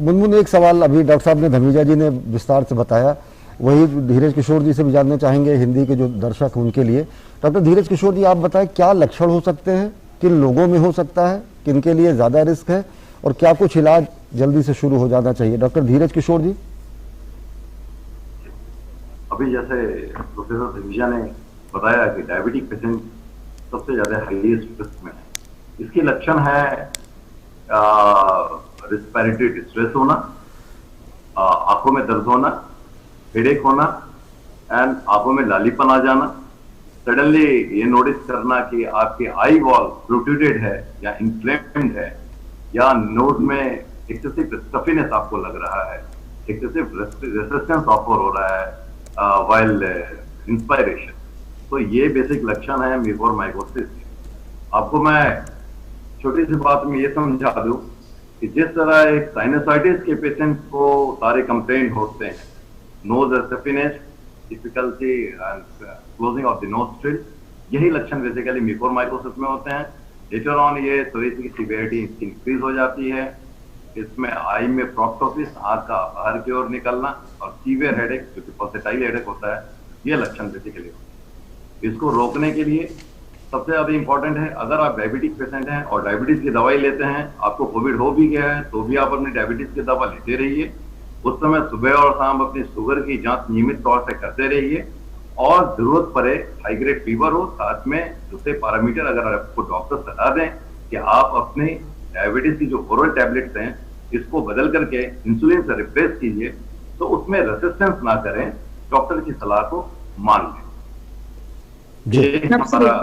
A: मुनमुन एक सवाल अभी डॉक्टर साहब ने, धर्मिजा जी ने विस्तार से बताया, वही धीरज किशोर जी से भी जानना चाहेंगे, हिंदी के जो दर्शक हैं उनके लिए। डॉक्टर धीरज किशोर जी, आप बताएं क्या लक्षण हो सकते हैं, किन लोगों में हो सकता है, किन के लिए ज्यादा रिस्क है और क्या कुछ इलाज जल्दी से शुरू हो जाना चाहिए? डॉक्टर धीरज किशोर जी।
D: अभी जैसे प्रोफेसर धर्मिजा ने बताया कि डायबिटिक पेशेंट सबसे ज्यादा हाईएस्ट रिस्क में है। इसके लक्षण है रिस्पिरेटरी डिस्ट्रेस होना, आंखों में दर्द होना, हेडेक होना एंड आंखों में लालीपन आ जाना, सडनली ये नोटिस करना कि आपकी आई वॉल प्रोट्रूडेड है या इन्फ्लेम्ड है या नोज में एक्सेसिव स्टफीनेस आपको लग रहा है, एक्सेसिव रेसिस्टेंस ऑफर हो रहा है व्हाइल इंस्पायरेशन। तो ये बेसिक लक्षण है म्यूकोरमाइकोसिस के। आपको मैं छोटी सी बात में ये समझा दूं कि जिस तरह एक साइनसाइटिस के पेशेंट को सारे कंप्लेंट होते हैं, nose stuffiness, difficulty closing of the nostril, यही लक्षण बेसिकली म्यूकोरमाइकोसिस में होते हैं। लेटर ऑन ये थोड़ी सी सीवियरिटी इंक्रीज हो जाती है, इसमें आई में प्रोक्टोसिस, आंख का बाहर की ओर निकलना और सीवियर हेडेक जो कि पल्सेटाइल हेडेक होता है, ये लक्षण बेसिकली होते हैं। इसको रोकने के लिए सबसे ज्यादा इंपॉर्टेंट है, अगर आप डायबिटिक पेशेंट हैं और डायबिटीज की दवाई लेते हैं, आपको कोविड हो भी गया है तो भी आप अपनी डायबिटीज की दवा लेते रहिए। उस समय सुबह और शाम अपनी शुगर की जांच नियमित तौर से करते रहिए और जरूरत पड़े हाई ग्रेड फीवर हो, साथ में दूसरे पैरामीटर अगर आपको डॉक्टर सलाह दें कि आप अपने डायबिटीज की जो ओरल टैबलेट्स हैं इसको बदल करके इंसुलिन से रिप्लेस कीजिए, तो उसमें रेसिस्टेंस ना करें, डॉक्टर की सलाह को मान लें। ये हमारा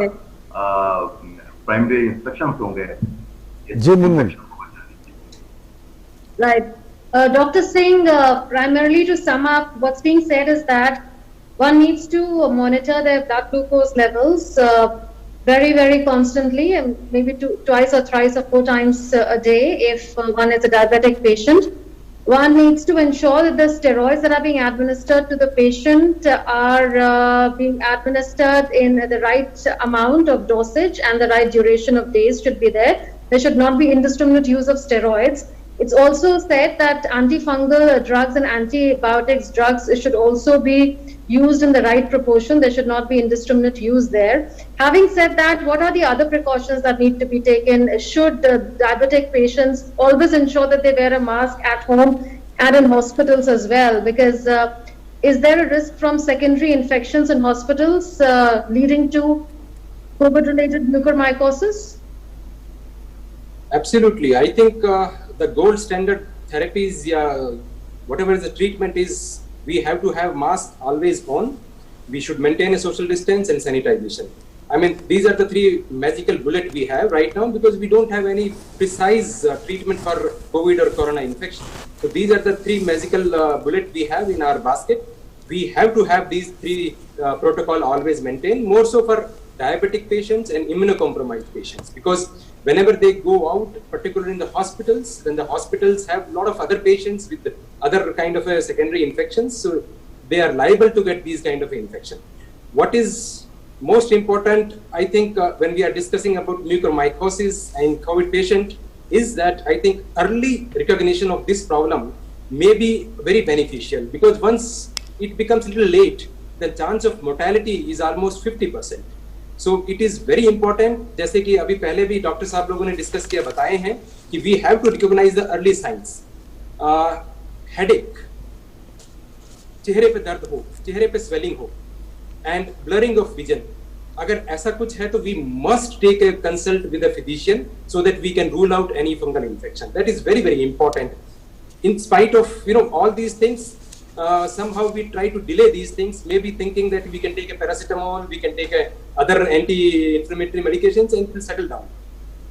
D: प्राइमरी इंस्ट्रक्शंस होंगे।
A: जी Munmun.
B: Right. Dr. Singh, primarily to sum up, what's being said is that one needs to monitor their blood glucose levels very, very constantly, and maybe twice or thrice or 4 times a day if one is a diabetic patient. One needs to ensure that the steroids that are being administered to the patient are being administered in the right amount of dosage and the right duration of days should be there. There should not be indiscriminate use of steroids. It's also said that antifungal drugs and antibiotics drugs should also be used in the right proportion. There should not be indiscriminate use there. Having said that, what are the other precautions that need to be taken? Should diabetic patients always ensure that they wear a mask at home and in hospitals as well? Because is there a risk from secondary infections in hospitals leading to COVID-related mucormycosis?
F: Absolutely. I think the gold standard therapies, whatever the treatment is, we have to have mask always on. We should maintain a social distance and sanitization. I mean, these are the three magical bullets we have right now, because we don't have any precise treatment for COVID or corona infection. So these are the three magical bullets we have in our basket. We have to have these three protocol always maintained, more so for diabetic patients and immunocompromised patients, because whenever they go out, particularly in the hospitals, then the hospitals have a lot of other patients with other kind of secondary infections, so they are liable to get these kind of infection. What is most important, I think, when we are discussing about mucormycosis in COVID patient, is that I think early recognition of this problem may be very beneficial, because once it becomes a little late, the chance of mortality is almost 50%. So it is very important, जैसे कि अभी पहले भी doctor साहब लोगों ने discuss किया, बताए हैं कि we have to recognize the early signs. Headache, चेहरे पे दर्द हो, चेहरे पे swelling हो, and blurring of vision. अगर ऐसा कुछ है तो we must take a consult with a physician so that we can rule out any fungal infection. That is very, very important. In spite of all these things, somehow we try to delay these things, maybe thinking that we can take a paracetamol, we can take other anti-inflammatory medications and it will settle down.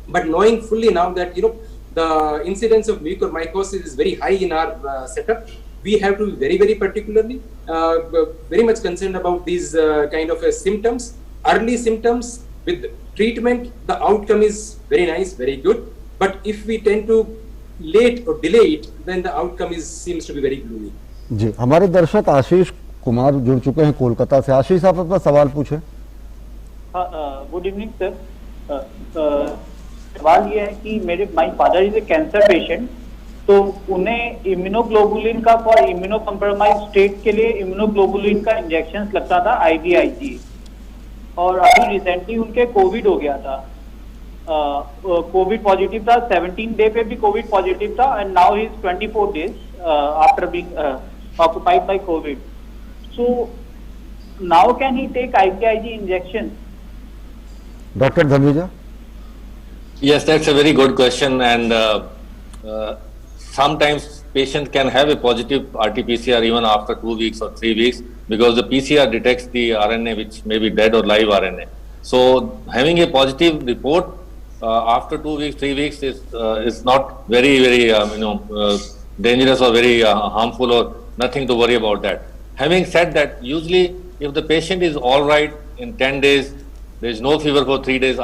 F: But knowing fully now that the incidence of mucormycosis is very high in our setup, we have to be very, very particularly, very much concerned about these kind of symptoms. Early symptoms with treatment, the outcome is very nice, very good. But if we tend to late or delay it, then the outcome seems to be very gloomy.
A: जी, हमारे दर्शक आशीष कुमार जुड़ चुके हैं कोलकाता से। आशीष, आप अपना सवाल पूछे।
J: Good evening sir. सवाल ये है कि my father is a cancer patient, तो उन्हें इम्यूनोग्लोबुलिन का फॉर इम्यूनो कम्प्रोमाइज स्टेट के लिए इम्यूनोग्लोबुलिन का इंजेक्शन लगता था IVIG, और अभी रिसेंटली उनके कोविड हो गया था, कोविड पॉजिटिव था, 17 डे पे भी कोविड पॉजिटिव था, and now he is 24 days after being occupied by COVID. So now can he take IVIG injection?
A: Dr. Dhameja?
E: Yes, that's a very good question, and sometimes patients can have a positive RT-PCR even after 2 weeks or 3 weeks, because the PCR detects the RNA which may be dead or live RNA. So having a positive report after 2 weeks, 3 weeks is not very, very dangerous or very harmful, or nothing to worry about that. Having said that, usually if the patient is all right in 10 days, there is no fever for 3 days,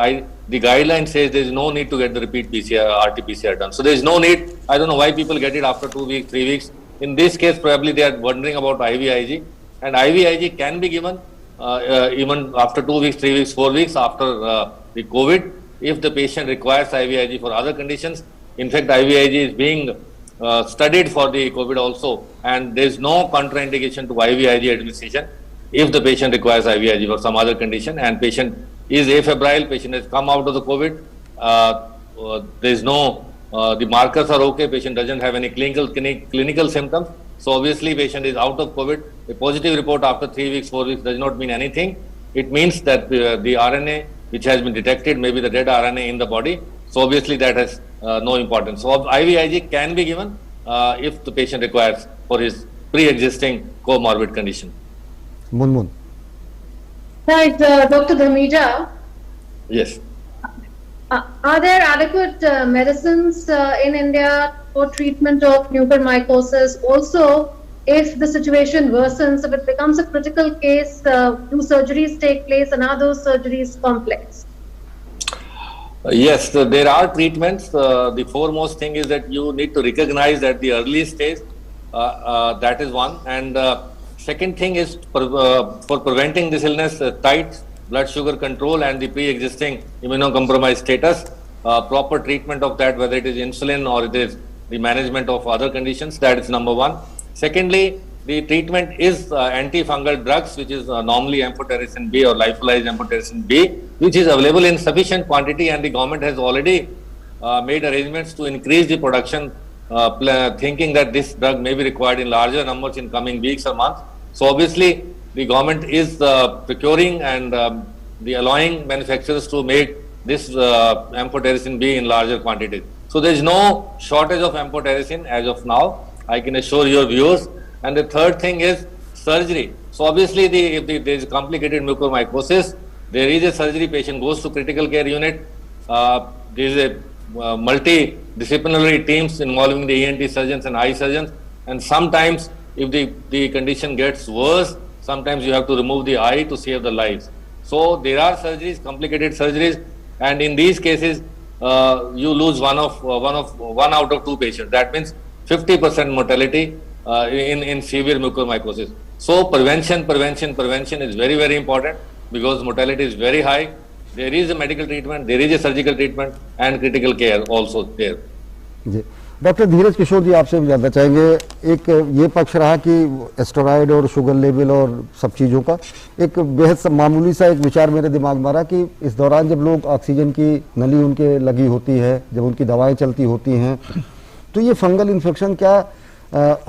E: the guideline says there is no need to get the repeat RT-PCR done. So there is no need. I don't know why people get it after 2 weeks, 3 weeks. In this case, probably they are wondering about IVIG, and IVIG can be given even after 2 weeks, 3 weeks, 4 weeks after the COVID, if the patient requires IVIG for other conditions. In fact, IVIG is being studied for the COVID also, and there is no contraindication to IVIG administration if the patient requires IVIG for some other condition, and patient is afebrile, patient has come out of the COVID, there is no, the markers are okay, patient doesn't have any clinical symptoms, so obviously patient is out of COVID. A positive report after 3 weeks, 4 weeks does not mean anything. It means that the RNA which has been detected may be the dead RNA in the body, so obviously that has no importance. So IVIG can be given if the patient requires for his pre-existing comorbid condition.
A: Munmun.
B: Right, Dr. Dhameja.
E: Yes.
B: Are there adequate medicines in India for treatment of mucormycosis? Also, if the situation worsens, if it becomes a critical case, do surgeries take place, and are those surgeries complex?
E: Yes, there are treatments. The foremost thing is that you need to recognize at the early stage. That is one. And second thing is for preventing this illness, tight blood sugar control and the pre-existing immunocompromised status, proper treatment of that, whether it is insulin or it is the management of other conditions. That is number one. Secondly, the treatment is antifungal drugs, which is normally amphotericin B or lyophilized amphotericin B, which is available in sufficient quantity, and the government has already made arrangements to increase the production, thinking that this drug may be required in larger numbers in coming weeks or months. So obviously, the government is procuring and the allowing manufacturers to make this amphotericin B in larger quantities. So there is no shortage of amphotericin as of now, I can assure your viewers. And the third thing is surgery. So obviously, if there is complicated mucormycosis, there is a surgery, patient goes to critical care unit. There is a multidisciplinary teams involving the ENT surgeons and eye surgeons. And sometimes, if the condition gets worse, sometimes you have to remove the eye to save the lives. So there are surgeries, complicated surgeries, and in these cases, you lose one out of two patients. That means 50% mortality in severe mucormycosis. So prevention is very, very important, because mortality is very high. There is a medical treatment, there is a surgical treatment, and critical care also there.
A: जी doctor Dheeraj Kishore ji, आपसे भी जानना चाहेंगे, एक ये पक्ष रहा कि स्टेरॉइड और शुगर लेवल और सब चीज़ों का, एक बेहद मामूली सा एक विचार मेरे दिमाग में आ रहा कि इस दौरान जब लोग ऑक्सीजन की नली उनके लगी होती है, जब उनकी दवाएं चलती होती हैं, तो ये फंगल इन्फेक्शन क्या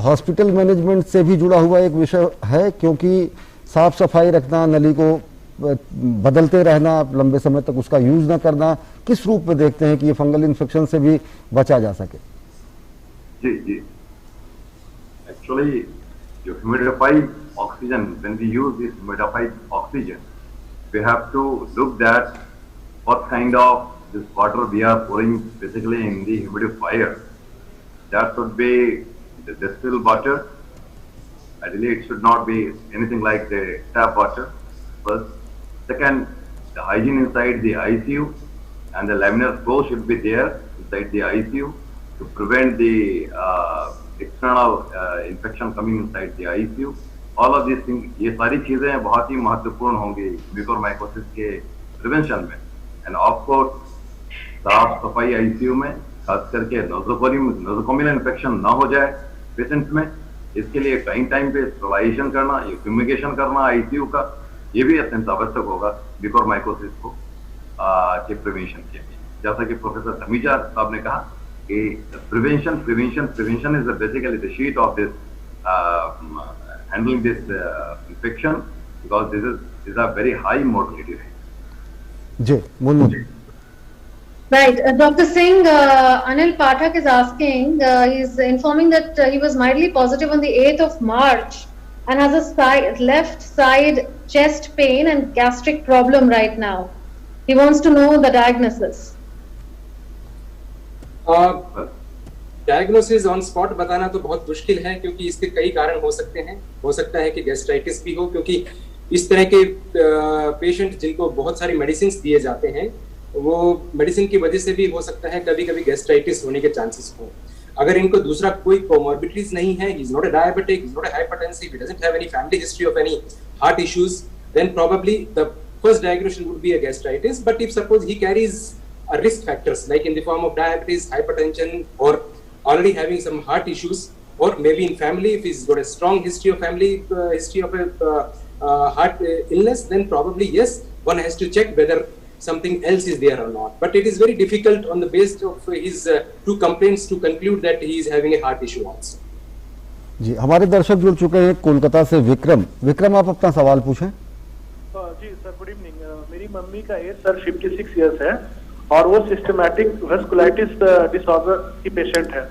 A: हॉस्पिटल मैनेजमेंट से भी जुड़ा हुआ एक विषय है? क्योंकि साफ सफाई रखना, नली को बदलते रहना, लंबे समय तक उसका यूज ना करना, किस रूप में देखते हैं कि ये फंगल इन्फेक्शन से भी बचा जा सके?
D: जी जी, एक्चुअली जो humidified oxygen, when we use this humidified oxygen, we have to look that what kind of this water we are pouring basically in the humidifier. That should be the distilled water. Ideally, it should not be anything like the tap water. First, second, the hygiene inside the ICU and the laminar flow should be there inside the ICU to prevent the external infection coming inside the ICU. All of these things, ये सारी चीजें बहुत ही महत्वपूर्ण होंगी mucormycosis के prevention में. End of course साफ सफाई ICU में, खास करके नोजोकोमियल इन्फेक्शन ना हो जाए पेशेंट में, इसके लिए टाइम पे स्टेरिलाइजेशन करना, ये फ्यूमिगेशन करना ICU का, ये भी अत्यंत आवश्यक होगा म्यूकोरमाइकोसिस को के प्रिवेंशन के लिए. जैसा कि प्रोफेसर धमीजा साहब ने कहा कि prevention is basically the sheet of this handling this infection, because this are very high mortality rate.
A: जी Munmun.
B: Right, Dr. Singh, Anil Pathak is asking, he's informing that he was mildly positive on the 8th of March and has a left side chest pain and gastric problem right now. He wants to know the diagnosis.
F: Diagnosis on spot बताना तो बहुत मुश्किल है, क्योंकि इसके कई कारण हो सकते हैं. हो सकता है कि गैस्ट्राइटिस भी हो, क्योंकि इस तरह के पेशेंट जिनको बहुत सारी मेडिसिन दिए जाते हैं, वो मेडिसिन की वजह से भी हो सकता है कभी कभी गैस्ट्राइटिस होने के चांसेस हो. अगर इनको दूसरा कोई कोमॉर्बिडिटीज नहीं है, he is not a diabetic, he is not a hypertensive, he doesn't have any family history of any heart issues, then probably the first diagnosis would be a gastritis. But if suppose he carries risk factors like in the form of diabetes, hypertension, or already having some heart issues, or maybe in family if he's got a strong history of family history of a heart illness, then probably yes, one has to check whether something else is there or not. But it is very difficult on the basis of his two complaints to conclude that he is having a heart issue also.
A: जी हमारे दर्शक जुड़ चुके हैं कोलकाता से. विक्रम आप अपना सवाल पूछें.
H: जी सर, गुड इवनिंग. मेरी मम्मी का एज सर 56 इयर्स है और वो सिस्टमैटिक वेस्कुलाइटिस डिसऑर्डर की पेशेंट है,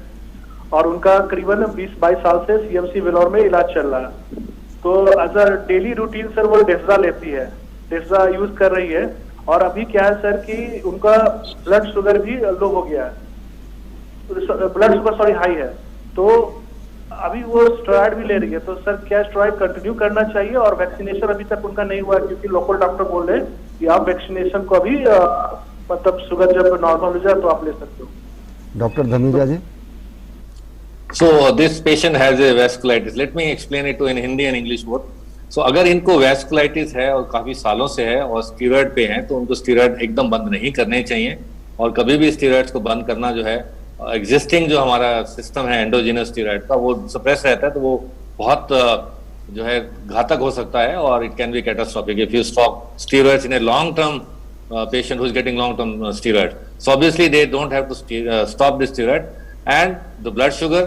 H: और उनका करीबन 20-22 साल से CMC वेलोर में इलाज चल रहा है. तो as a daily routine sir वो डेक्सा लेती है, डेक्सा यूज कर रही है, और अभी क्या है सर कि उनका ब्लड शुगर भी लो हो गया है, ब्लड शुगर हाई है, तो अभी वो स्टेरॉइड भी ले रही है. तो सर क्या स्टेरॉइड कंटिन्यू करना चाहिए? और वैक्सीनेशन अभी तक उनका नहीं हुआ, क्योंकि लोकल डॉक्टर बोल रहे हैं कि आप वैक्सीनेशन को अभी मतलब शुगर जब नॉर्मल हो जाए तो आप ले सकते हो.
A: Doctor Dhameja ji.
E: So this patient has a vasculitis. Let me explain it to in Hindi and English both. So अगर इनको वैस्कुलाइटिस है और काफी सालों से है और स्टीरॉयड पे हैं, तो उनको स्टीरॉयड एकदम बंद नहीं करने चाहिए, और कभी भी स्टीरॉयड्स को बंद करना जो है एग्जिस्टिंग जो हमारा सिस्टम है एंडोजिनस स्टीरॉयड का वो सप्रेस रहता है, तो वो बहुत जो है घातक हो सकता है और it can be catastrophic if you stop steroids in a long term patient who is getting long term steroid. So obviously they don't have to stop the steroid, and the blood sugar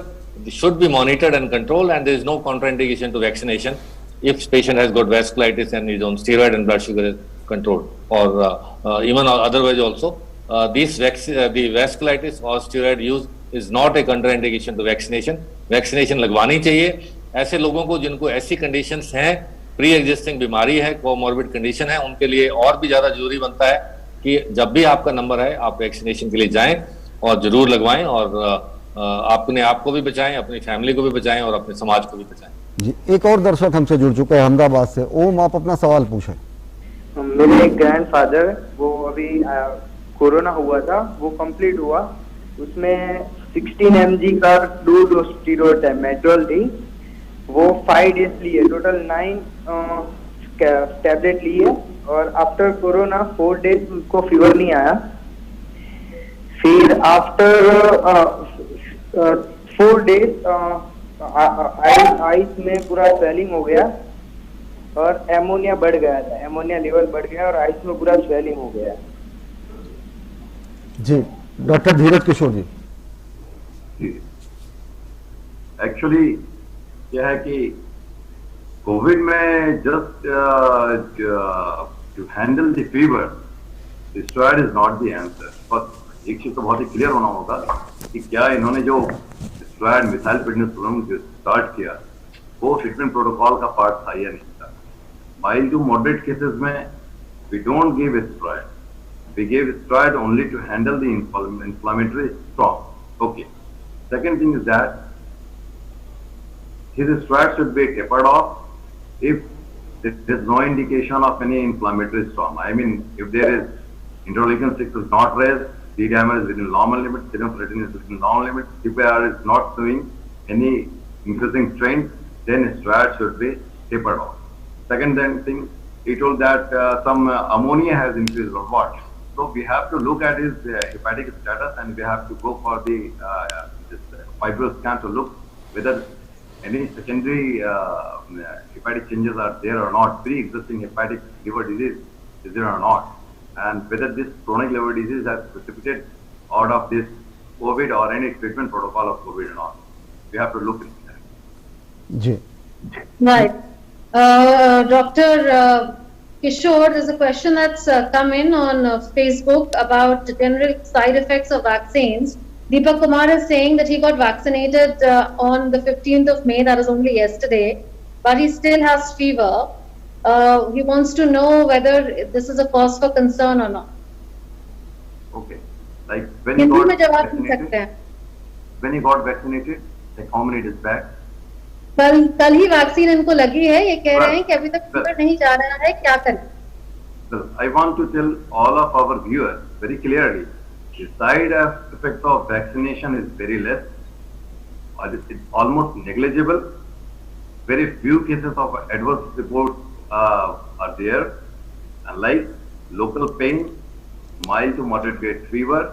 E: should be monitored and controlled, and there is no contraindication to vaccination if patient has got vasculitis and is on steroid and blood sugar is controlled, or even otherwise also. The vasculitis or steroid use is not a contraindication to vaccination. Vaccination लगवानी चाहिए ऐसे लोगों को जिनको ऐसी conditions हैं, pre existing बीमारी है, कोमॉर्बिड कंडीशन है, उनके लिए और भी ज्यादा जरूरी बनता है कि जब भी आपका नंबर है आप वैक्सीनेशन के लिए जाएं और जरूर लगवाएं, और अपने आप को भी बचाएं, अपनी फैमिली को भी बचाएं और अपने समाज को भी बचाएं।
A: जी, एक और दर्शक हमसे जुड़ चुके हैं अहमदाबाद से। ओम, आप अपना सवाल पूछें।
K: मेरे एक ग्रैंडफादर, वो अभी कोरोना हुआ था, वो कंप्लीट हुआ, उसमें 16 mg का 2 डोज स्टीरॉयड है, मेट्रोल थी, वो 5 डेज लिए, टोटल 9 टैबलेट लिए, और आफ्टर कोरोना 4 डेज उनको फीवर नहीं आया। फिर आफ्टर 4 डेज आइस में पूरा स्वेलिंग हो गया और एमोनिया बढ़ गया था, एमोनिया लेवल बढ़ गया और आइस में पूरा स्वेलिंग हो गया।
A: जी, डॉक्टर धीरज किशोर जी।
D: एक्चुअली यह है कि कोविड में just to handle the fever, steroid is not the answer. पर एक चीज तो बहुत ही क्लियर होना होगा कि क्या इन्होंने जो steroid missile fitness programme start किया वो ट्रीटमेंट प्रोटोकॉल का पार्ट था या नहीं था। माइल्ड टू मॉडरेट केसेस में we don't give steroid, we give steroid only to handle the inflammatory shock. Okay, second thing is that his steroid should be tapered off if there is no indication of any inflammatory storm. I mean, if there is interleukin-6 is not raised, D-dimer is within normal limits, serum ferritin is within normal limits, TPR is not showing any increasing trend, then steroid should be tapered off. Second thing, he told that some ammonia has increased or what. So we have to look at his hepatic status, and we have to go for the fibroscan to look whether any secondary hepatic changes are there or not, pre-existing hepatic liver disease is there or not, and whether this chronic liver disease has precipitated out of this COVID or any treatment protocol of COVID or not. We have to look into that.
A: जी,
B: Right. Dr. Kishore, there's a question that's come in on Facebook about general side effects of vaccines. Deepak Kumar is saying that he got vaccinated on the 15th of May, that is only yesterday, but he still has fever. He wants to know whether this is a cause for concern or not.
D: Okay. Like when he got
B: vaccinated,
D: when he got vaccinated, like how many days back?
B: कल ही vaccine इनको लगी है, ये कह रहे हैं कि अभी तक फीवर नहीं जा रहा है, क्या करें?
D: Well, I want to tell all of our viewers very clearly, the side effect of vaccination is very less, or it's almost negligible. Very few cases of adverse reports are there, and like local pain, mild to moderate grade fever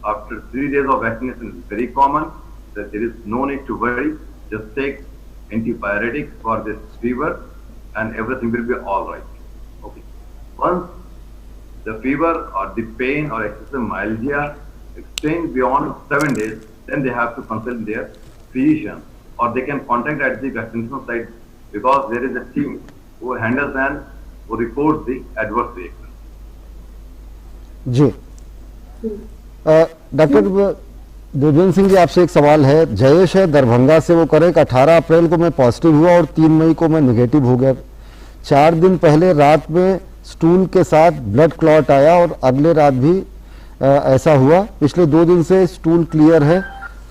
D: after 3 days of vaccination is very common. That there is no need to worry. Just take antibiotics for this fever, and everything will be all right. Okay. Once the fever or the pain or excessive myalgia extends beyond 7 days, then they have to consult their physician, or they can contact at the vaccination site, because there is a team who handles and who reports the adverse reaction.
A: जी, doctor Devendra Singh ji, आपसे एक सवाल है। जयेश है दरभंगा से, वो करे कि 18 अप्रैल को मैं पॉजिटिव हुआ और 3 मई को मैं निगेटिव हो गया। 4 दिन पहले रात में स्टूल के साथ ब्लड क्लॉट आया और अगले रात भी ऐसा हुआ। पिछले 2 दिन से स्टूल क्लियर है।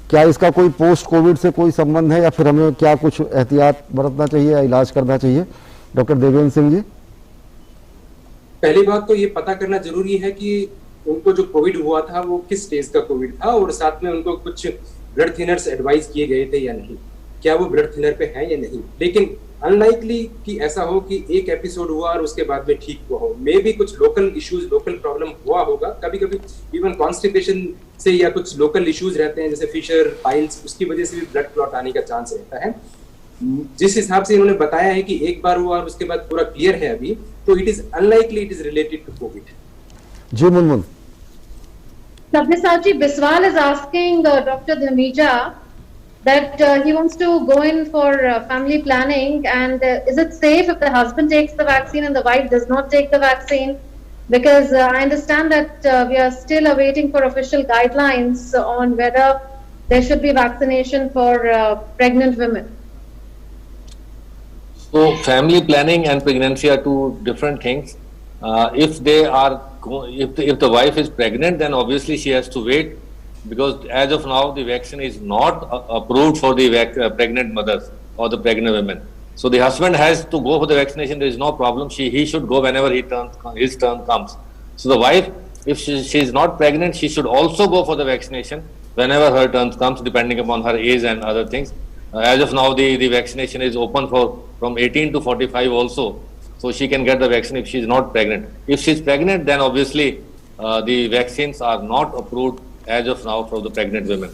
A: क्या इसका कोई पोस्ट कोविड से कोई संबंध है, या फिर हमें क्या कुछ एहतियात बरतना चाहिए या इलाज करना चाहिए? डॉक्टर देवेंद्र सिंह जी।
F: पहली बात तो ये पता करना जरूरी है कि उनको जो कोविड हुआ था वो किस स्टेज का कोविड था, और साथ में उनको कुछ ब्लड थिनर्स एडवाइस किए गए थे या नहीं। क्या वो ब्लड थिनर पे है या नहीं। लेकिन अनलाइकली कि ऐसा हो कि एक एपिसोड हुआ और उसके बाद में ठीक हुआ हो। मे भी कुछ लोकल इश्यूज, लोकल प्रॉब्लम हुआ होगा, कभी कभी इवन कॉन्स्टिपेशन से या कुछ लोकल इश्यूज रहते हैं जैसे फिशर, पाइल्स, उसकी वजह से भी ब्लड क्लॉट आने का चांस रहता है। जिस हिसाब से इन्होंने बताया है कि एक बार हुआ और उसके बाद पूरा क्लियर है अभी, तो it is unlikely it is related to Covid.
A: जी Munmun.
B: Sabyasachi Biswal is asking Dr. Dhamija that he wants to go in for family planning, and is it safe if the husband takes the vaccine and the wife does not take the vaccine? Because I understand that we are still awaiting for official guidelines on whether there should be vaccination for pregnant women.
E: So family planning and pregnancy are two different things. If they are, if the wife is pregnant, then obviously she has to wait, because as of now the vaccine is not approved for the pregnant mothers or the pregnant women. So the husband has to go for the vaccination. There is no problem. He should go whenever his turn comes. So the wife, if she is not pregnant, she should also go for the vaccination whenever her turn comes, depending upon her age and other things. As of now, the vaccination is open for from 18 to 45 also. So she can get the vaccine if she is not pregnant. If she is pregnant, then obviously the vaccines are not approved as of now for the pregnant women.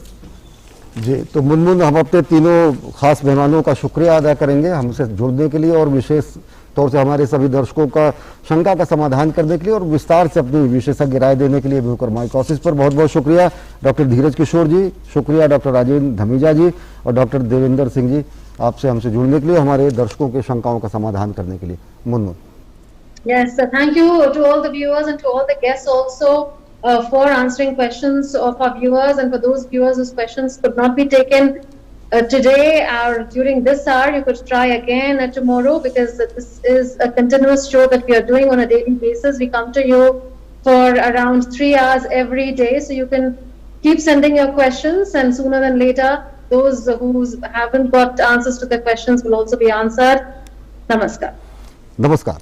A: जी, तो मुनमुन, हम अपने तीनों खास मेहमानों का शुक्रिया अदा करेंगे हमसे जुड़ने के लिए और विशेष तौर से हमारे सभी दर्शकों का शंका का समाधान करने के लिए और विस्तार से अपनी विशेषज्ञ राय देने के लिए म्यूकरमाइकोसिस पर बहुत बहुत शुक्रिया डॉक्टर धीरज किशोर जी, शुक्रिया डॉक्टर राजेंद्र धमीजा जी और डॉक्टर देवेंद्र सिंह जी, आपसे हमसे जुड़ने के लिए, हमारे दर्शकों के शंकाओं का समाधान करने के लिए। Munmun.
B: Yes, thank you to all the viewers and to all the guests also for answering questions of our viewers, and for those viewers whose questions could not be taken today or during this hour, you could try again tomorrow, because this is a continuous show that we are doing on a daily basis. We come to you for around 3 hours every day, so you can keep sending your questions, and sooner than later those who haven't got answers to their questions will also be answered. Namaskar.
A: नमस्कार।